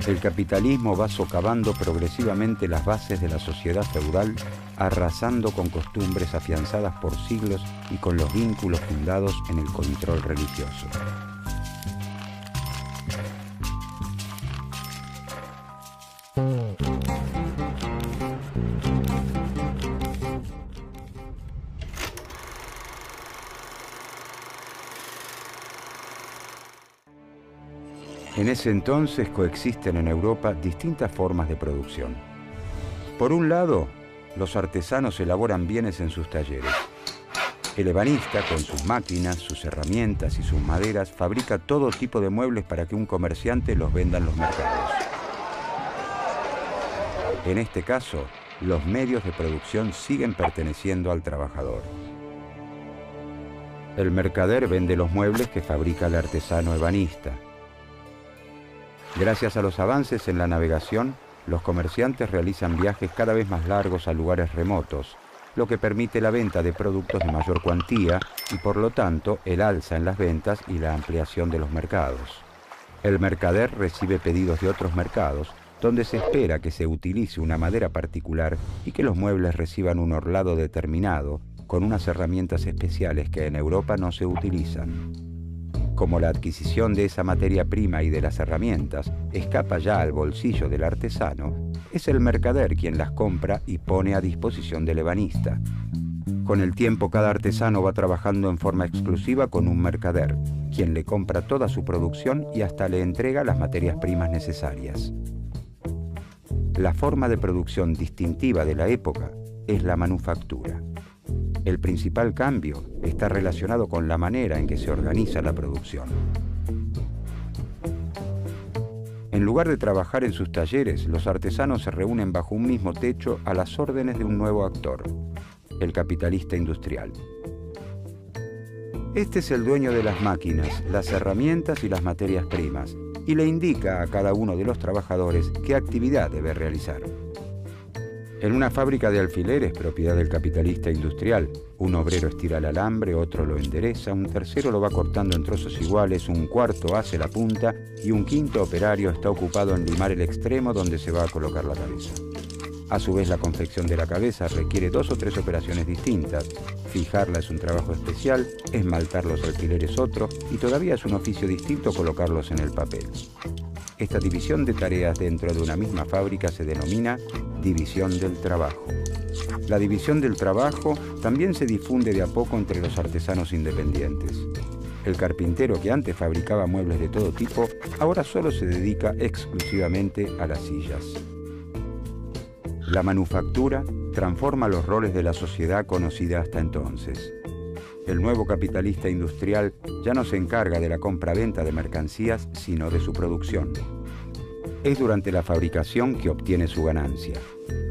Speaker 1: El capitalismo va socavando progresivamente las bases de la sociedad feudal, arrasando con costumbres afianzadas por siglos y con los vínculos fundados en el control religioso. En ese entonces coexisten en Europa distintas formas de producción. Por un lado, los artesanos elaboran bienes en sus talleres. El ebanista, con sus máquinas, sus herramientas y sus maderas, fabrica todo tipo de muebles para que un comerciante los venda en los mercados. En este caso, los medios de producción siguen perteneciendo al trabajador. El mercader vende los muebles que fabrica el artesano ebanista. Gracias a los avances en la navegación, los comerciantes realizan viajes cada vez más largos a lugares remotos, lo que permite la venta de productos de mayor cuantía y, por lo tanto, el alza en las ventas y la ampliación de los mercados. El mercader recibe pedidos de otros mercados, donde se espera que se utilice una madera particular y que los muebles reciban un orlado determinado, con unas herramientas especiales que en Europa no se utilizan. Como la adquisición de esa materia prima y de las herramientas escapa ya al bolsillo del artesano, es el mercader quien las compra y pone a disposición del ebanista. Con el tiempo, cada artesano va trabajando en forma exclusiva con un mercader, quien le compra toda su producción y hasta le entrega las materias primas necesarias. La forma de producción distintiva de la época es la manufactura. El principal cambio está relacionado con la manera en que se organiza la producción. En lugar de trabajar en sus talleres, los artesanos se reúnen bajo un mismo techo a las órdenes de un nuevo actor, el capitalista industrial. Este es el dueño de las máquinas, las herramientas y las materias primas, y le indica a cada uno de los trabajadores qué actividad debe realizar. En una fábrica de alfileres, propiedad del capitalista industrial, un obrero estira el alambre, otro lo endereza, un tercero lo va cortando en trozos iguales, un cuarto hace la punta y un quinto operario está ocupado en limar el extremo donde se va a colocar la cabeza. A su vez, la confección de la cabeza requiere 2 o 3 operaciones distintas. Fijarla es un trabajo especial, esmaltar los alfileres otro y todavía es un oficio distinto colocarlos en el papel. Esta división de tareas dentro de una misma fábrica se denomina división del trabajo. La división del trabajo también se difunde de a poco entre los artesanos independientes. El carpintero, que antes fabricaba muebles de todo tipo, ahora solo se dedica exclusivamente a las sillas. La manufactura transforma los roles de la sociedad conocida hasta entonces. El nuevo capitalista industrial ya no se encarga de la compra-venta de mercancías, sino de su producción. Es durante la fabricación que obtiene su ganancia.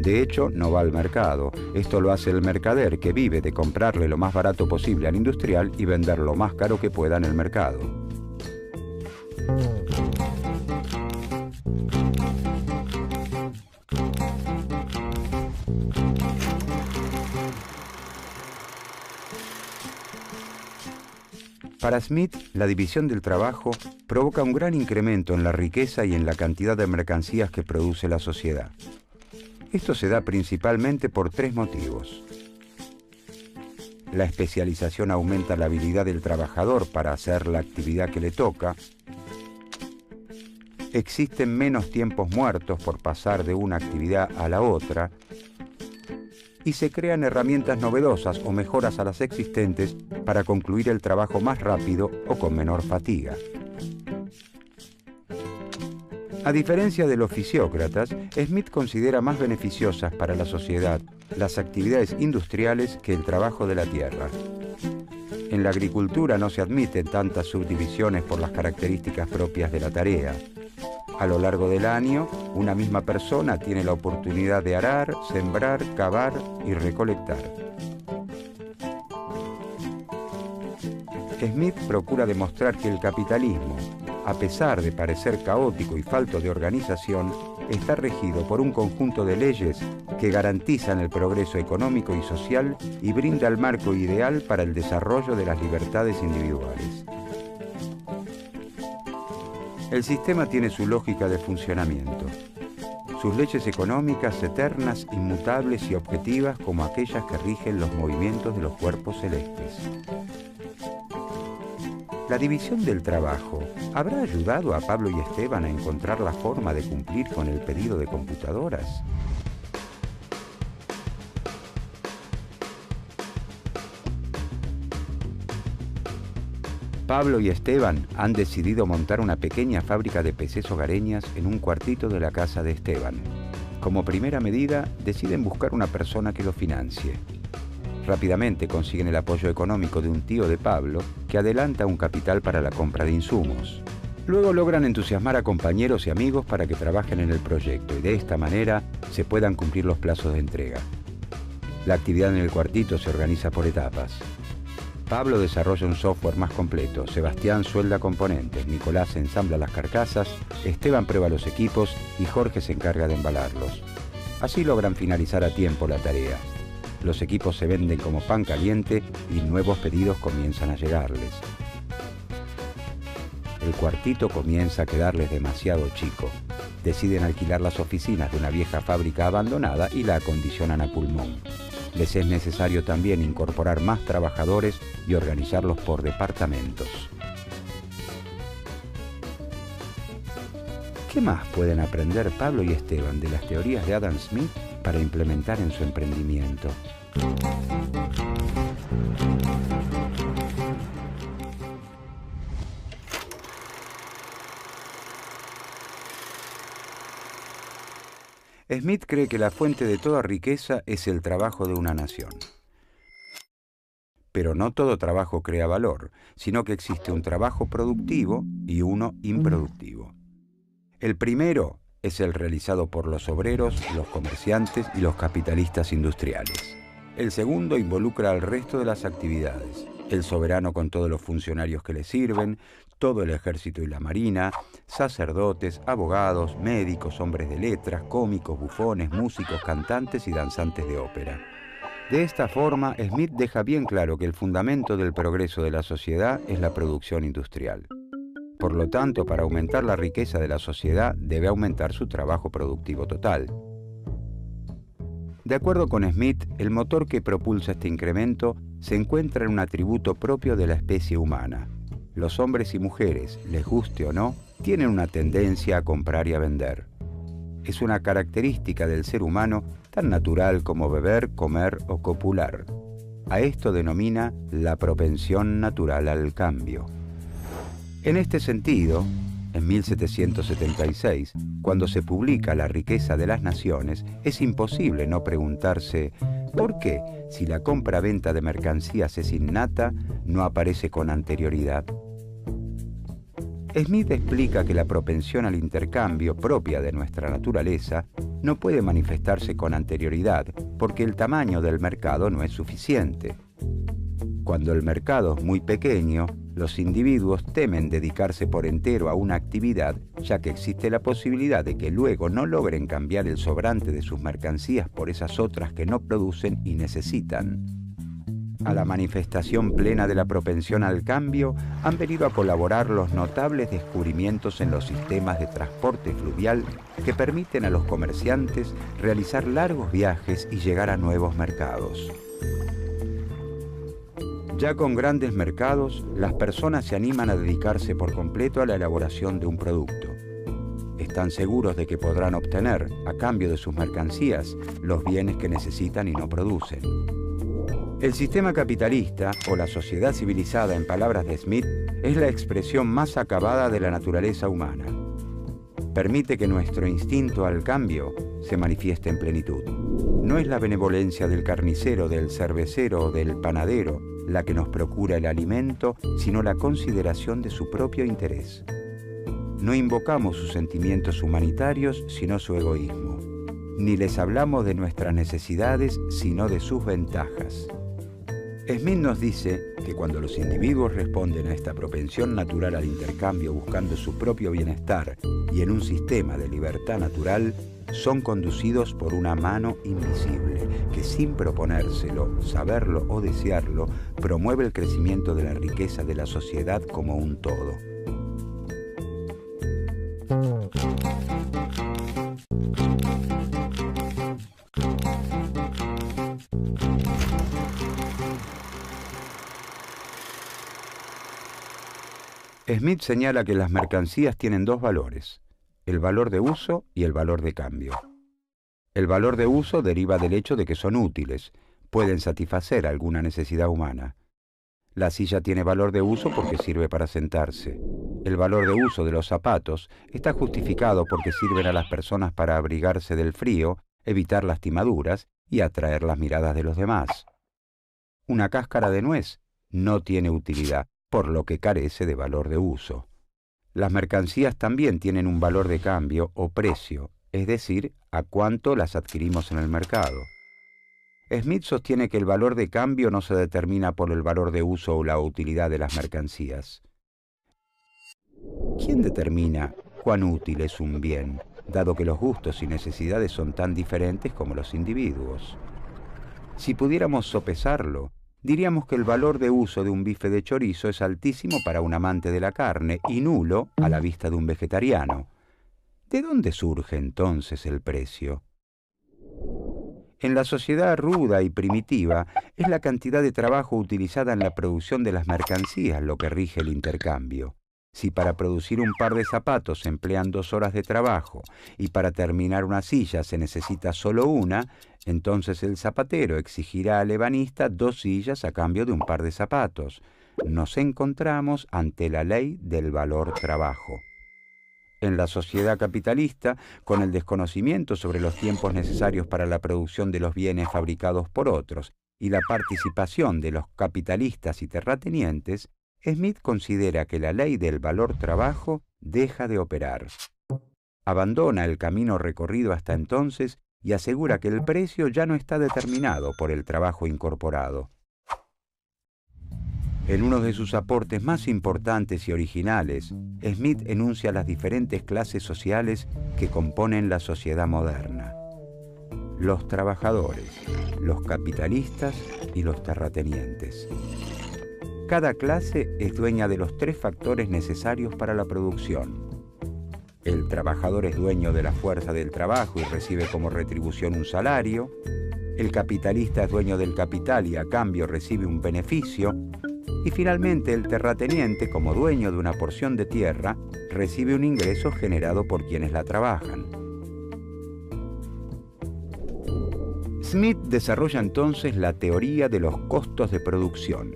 Speaker 1: De hecho, no va al mercado. Esto lo hace el mercader, que vive de comprarle lo más barato posible al industrial y vender lo más caro que pueda en el mercado. Para Smith, la división del trabajo provoca un gran incremento en la riqueza y en la cantidad de mercancías que produce la sociedad. Esto se da principalmente por 3 motivos. La especialización aumenta la habilidad del trabajador para hacer la actividad que le toca. Existen menos tiempos muertos por pasar de una actividad a la otra. Y se crean herramientas novedosas o mejoras a las existentes para concluir el trabajo más rápido o con menor fatiga. A diferencia de los fisiócratas, Smith considera más beneficiosas para la sociedad las actividades industriales que el trabajo de la tierra. En la agricultura no se admiten tantas subdivisiones por las características propias de la tarea. A lo largo del año, una misma persona tiene la oportunidad de arar, sembrar, cavar y recolectar. Smith procura demostrar que el capitalismo, a pesar de parecer caótico y falto de organización, está regido por un conjunto de leyes que garantizan el progreso económico y social y brinda el marco ideal para el desarrollo de las libertades individuales. El sistema tiene su lógica de funcionamiento, sus leyes económicas eternas, inmutables y objetivas como aquellas que rigen los movimientos de los cuerpos celestes. La división del trabajo habrá ayudado a Pablo y Esteban a encontrar la forma de cumplir con el pedido de computadoras. Pablo y Esteban han decidido montar una pequeña fábrica de PCs hogareñas en un cuartito de la casa de Esteban. Como primera medida, deciden buscar una persona que lo financie. Rápidamente consiguen el apoyo económico de un tío de Pablo, que adelanta un capital para la compra de insumos. Luego logran entusiasmar a compañeros y amigos para que trabajen en el proyecto y de esta manera se puedan cumplir los plazos de entrega. La actividad en el cuartito se organiza por etapas. Pablo desarrolla un software más completo, Sebastián suelda componentes, Nicolás ensambla las carcasas, Esteban prueba los equipos y Jorge se encarga de embalarlos. Así logran finalizar a tiempo la tarea. Los equipos se venden como pan caliente y nuevos pedidos comienzan a llegarles. El cuartito comienza a quedarles demasiado chico. Deciden alquilar las oficinas de una vieja fábrica abandonada y la acondicionan a pulmón. Les es necesario también incorporar más trabajadores y organizarlos por departamentos. ¿Qué más pueden aprender Pablo y Esteban de las teorías de Adam Smith para implementar en su emprendimiento? Smith cree que la fuente de toda riqueza es el trabajo de una nación. Pero no todo trabajo crea valor, sino que existe un trabajo productivo y uno improductivo. El primero es el realizado por los obreros, los comerciantes y los capitalistas industriales. El segundo involucra al resto de las actividades, el soberano con todos los funcionarios que le sirven, todo el ejército y la marina, sacerdotes, abogados, médicos, hombres de letras, cómicos, bufones, músicos, cantantes y danzantes de ópera. De esta forma, Smith deja bien claro que el fundamento del progreso de la sociedad es la producción industrial. Por lo tanto, para aumentar la riqueza de la sociedad, debe aumentar su trabajo productivo total. De acuerdo con Smith, el motor que propulsa este incremento se encuentra en un atributo propio de la especie humana. Los hombres y mujeres, les guste o no, tienen una tendencia a comprar y a vender. Es una característica del ser humano tan natural como beber, comer o copular. A esto denomina la propensión natural al cambio. En este sentido, en 1776, cuando se publica La riqueza de las naciones, es imposible no preguntarse ¿por qué, si la compra-venta de mercancías es innata, no aparece con anterioridad? Smith explica que la propensión al intercambio propia de nuestra naturaleza no puede manifestarse con anterioridad porque el tamaño del mercado no es suficiente. Cuando el mercado es muy pequeño, los individuos temen dedicarse por entero a una actividad, ya que existe la posibilidad de que luego no logren cambiar el sobrante de sus mercancías por esas otras que no producen y necesitan. A la manifestación plena de la propensión al cambio han venido a colaborar los notables descubrimientos en los sistemas de transporte fluvial que permiten a los comerciantes realizar largos viajes y llegar a nuevos mercados. Ya con grandes mercados, las personas se animan a dedicarse por completo a la elaboración de un producto. Están seguros de que podrán obtener, a cambio de sus mercancías, los bienes que necesitan y no producen. El sistema capitalista, o la sociedad civilizada en palabras de Smith, es la expresión más acabada de la naturaleza humana. Permite que nuestro instinto al cambio se manifieste en plenitud. No es la benevolencia del carnicero, del cervecero o del panadero la que nos procura el alimento, sino la consideración de su propio interés. No invocamos sus sentimientos humanitarios, sino su egoísmo. Ni les hablamos de nuestras necesidades, sino de sus ventajas. Smith nos dice que cuando los individuos responden a esta propensión natural al intercambio buscando su propio bienestar y en un sistema de libertad natural, son conducidos por una mano invisible que sin proponérselo, saberlo o desearlo, promueve el crecimiento de la riqueza de la sociedad como un todo. Smith señala que las mercancías tienen dos valores, el valor de uso y el valor de cambio. El valor de uso deriva del hecho de que son útiles, pueden satisfacer alguna necesidad humana. La silla tiene valor de uso porque sirve para sentarse. El valor de uso de los zapatos está justificado porque sirven a las personas para abrigarse del frío, evitar lastimaduras y atraer las miradas de los demás. Una cáscara de nuez no tiene utilidad, por lo que carece de valor de uso. Las mercancías también tienen un valor de cambio o precio, es decir, a cuánto las adquirimos en el mercado. Smith sostiene que el valor de cambio no se determina por el valor de uso o la utilidad de las mercancías. ¿Quién determina cuán útil es un bien, dado que los gustos y necesidades son tan diferentes como los individuos? Si pudiéramos sopesarlo, diríamos que el valor de uso de un bife de chorizo es altísimo para un amante de la carne y nulo a la vista de un vegetariano. ¿De dónde surge entonces el precio? En la sociedad ruda y primitiva, es la cantidad de trabajo utilizada en la producción de las mercancías lo que rige el intercambio. Si para producir un par de zapatos se emplean 2 horas de trabajo y para terminar una silla se necesita solo una, entonces el zapatero exigirá al ebanista 2 sillas a cambio de un par de zapatos. Nos encontramos ante la ley del valor trabajo. En la sociedad capitalista, con el desconocimiento sobre los tiempos necesarios para la producción de los bienes fabricados por otros y la participación de los capitalistas y terratenientes, Smith considera que la ley del valor trabajo deja de operar. Abandona el camino recorrido hasta entonces y asegura que el precio ya no está determinado por el trabajo incorporado. En uno de sus aportes más importantes y originales, Smith enuncia las diferentes clases sociales que componen la sociedad moderna: los trabajadores, los capitalistas y los terratenientes. Cada clase es dueña de los 3 factores necesarios para la producción. El trabajador es dueño de la fuerza del trabajo y recibe como retribución un salario. El capitalista es dueño del capital y a cambio recibe un beneficio. Y finalmente el terrateniente, como dueño de una porción de tierra, recibe un ingreso generado por quienes la trabajan. Smith desarrolla entonces la teoría de los costos de producción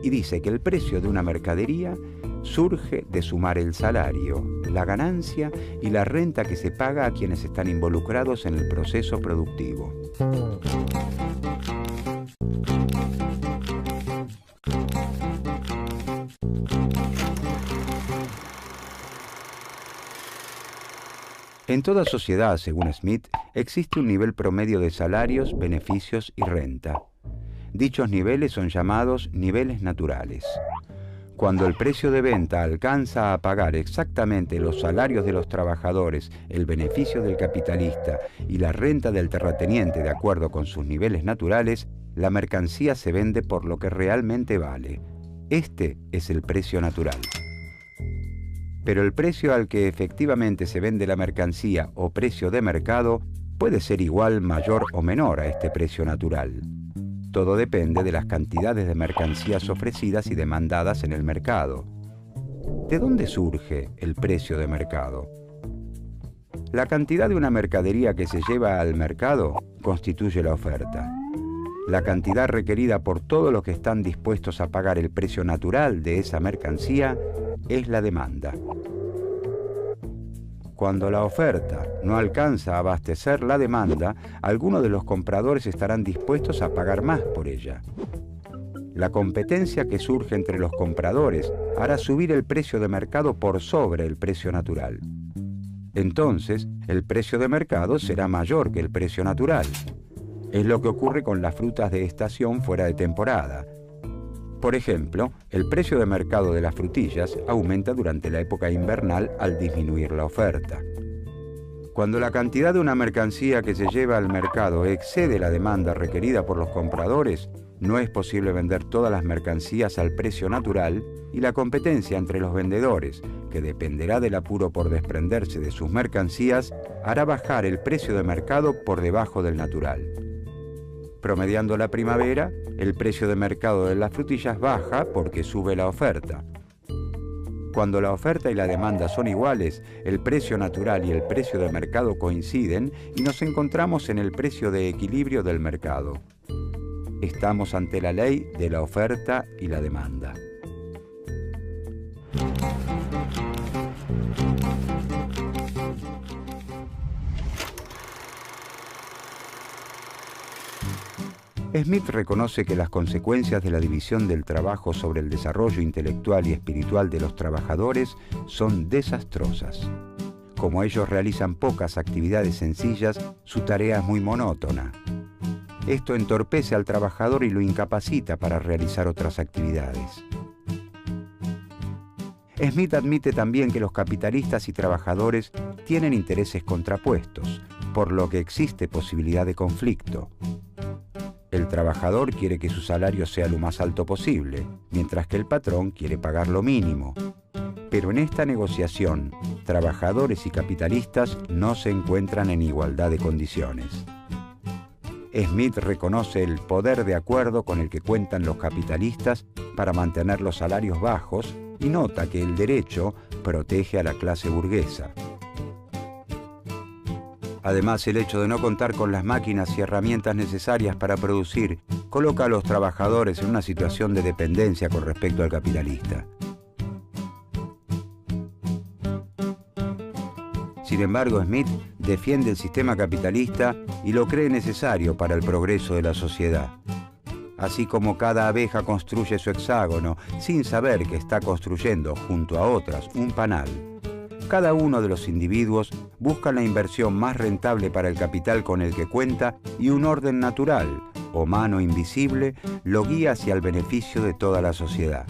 Speaker 1: y dice que el precio de una mercadería surge de sumar el salario, la ganancia y la renta que se paga a quienes están involucrados en el proceso productivo. En toda sociedad, según Smith, existe un nivel promedio de salarios, beneficios y renta. Dichos niveles son llamados niveles naturales. Cuando el precio de venta alcanza a pagar exactamente los salarios de los trabajadores, el beneficio del capitalista y la renta del terrateniente de acuerdo con sus niveles naturales, la mercancía se vende por lo que realmente vale. Este es el precio natural. Pero el precio al que efectivamente se vende la mercancía o precio de mercado puede ser igual, mayor o menor a este precio natural. Todo depende de las cantidades de mercancías ofrecidas y demandadas en el mercado. ¿De dónde surge el precio de mercado? La cantidad de una mercadería que se lleva al mercado constituye la oferta. La cantidad requerida por todos los que están dispuestos a pagar el precio natural de esa mercancía es la demanda. Cuando la oferta no alcanza a abastecer la demanda, algunos de los compradores estarán dispuestos a pagar más por ella. La competencia que surge entre los compradores hará subir el precio de mercado por sobre el precio natural. Entonces, el precio de mercado será mayor que el precio natural. Es lo que ocurre con las frutas de estación fuera de temporada. Por ejemplo, el precio de mercado de las frutillas aumenta durante la época invernal al disminuir la oferta. Cuando la cantidad de una mercancía que se lleva al mercado excede la demanda requerida por los compradores, no es posible vender todas las mercancías al precio natural y la competencia entre los vendedores, que dependerá del apuro por desprenderse de sus mercancías, hará bajar el precio de mercado por debajo del natural. Promediando la primavera, el precio de mercado de las frutillas baja porque sube la oferta. cuando la oferta y la demanda son iguales, el precio natural y el precio de mercado coinciden y nos encontramos en el precio de equilibrio del mercado. Estamos ante la ley de la oferta y la demanda. Smith reconoce que las consecuencias de la división del trabajo sobre el desarrollo intelectual y espiritual de los trabajadores son desastrosas. Como ellos realizan pocas actividades sencillas, su tarea es muy monótona. Esto entorpece al trabajador y lo incapacita para realizar otras actividades. Smith admite también que los capitalistas y trabajadores tienen intereses contrapuestos, por lo que existe posibilidad de conflicto. El trabajador quiere que su salario sea lo más alto posible, mientras que el patrón quiere pagar lo mínimo. Pero en esta negociación, trabajadores y capitalistas no se encuentran en igualdad de condiciones. Smith reconoce el poder de acuerdo con el que cuentan los capitalistas para mantener los salarios bajos y nota que el derecho protege a la clase burguesa. Además, el hecho de no contar con las máquinas y herramientas necesarias para producir coloca a los trabajadores en una situación de dependencia con respecto al capitalista. Sin embargo, Smith defiende el sistema capitalista y lo cree necesario para el progreso de la sociedad. Así como cada abeja construye su hexágono sin saber que está construyendo junto a otras un panal, cada uno de los individuos busca la inversión más rentable para el capital con el que cuenta y un orden natural, o mano invisible, lo guía hacia el beneficio de toda la sociedad.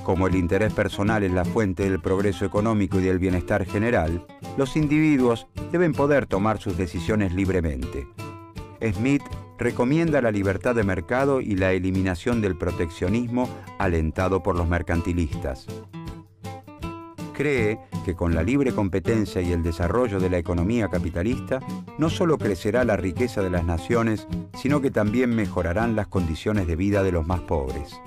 Speaker 1: Como el interés personal es la fuente del progreso económico y del bienestar general, los individuos deben poder tomar sus decisiones libremente. Smith recomienda la libertad de mercado y la eliminación del proteccionismo alentado por los mercantilistas. Cree que con la libre competencia y el desarrollo de la economía capitalista, no solo crecerá la riqueza de las naciones, sino que también mejorarán las condiciones de vida de los más pobres.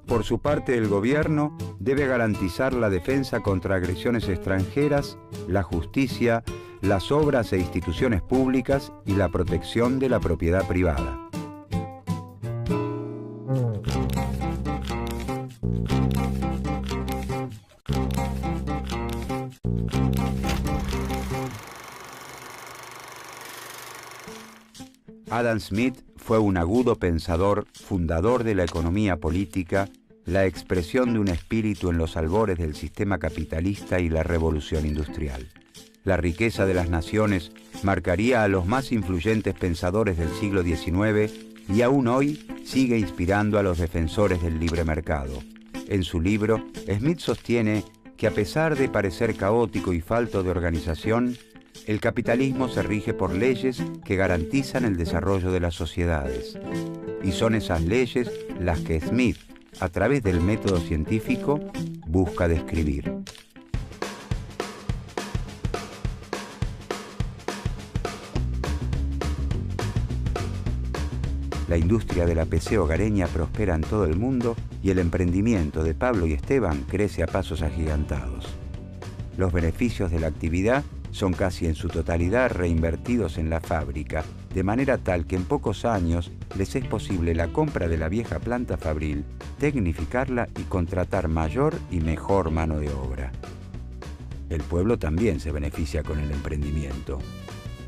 Speaker 1: Por su parte, el gobierno debe garantizar la defensa contra agresiones extranjeras, la justicia, las obras e instituciones públicas y la protección de la propiedad privada. Adam Smith fue un agudo pensador, fundador de la economía política, la expresión de un espíritu en los albores del sistema capitalista y la revolución industrial. La riqueza de las naciones marcaría a los más influyentes pensadores del siglo XIX y aún hoy sigue inspirando a los defensores del libre mercado. En su libro, Smith sostiene que a pesar de parecer caótico y falto de organización, el capitalismo se rige por leyes que garantizan el desarrollo de las sociedades. Y son esas leyes las que Smith, a través del método científico, busca describir. La industria de la PC hogareña prospera en todo el mundo y el emprendimiento de Pablo y Esteban crece a pasos agigantados. Los beneficios de la actividad son casi en su totalidad reinvertidos en la fábrica, de manera tal que en pocos años les es posible la compra de la vieja planta fabril, tecnificarla y contratar mayor y mejor mano de obra. El pueblo también se beneficia con el emprendimiento.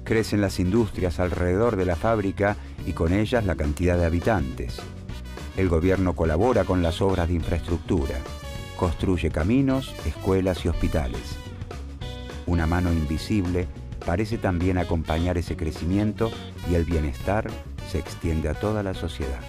Speaker 1: Crecen las industrias alrededor de la fábrica y con ellas la cantidad de habitantes. El gobierno colabora con las obras de infraestructura, construye caminos, escuelas y hospitales. Una mano invisible parece también acompañar ese crecimiento y el bienestar se extiende a toda la sociedad.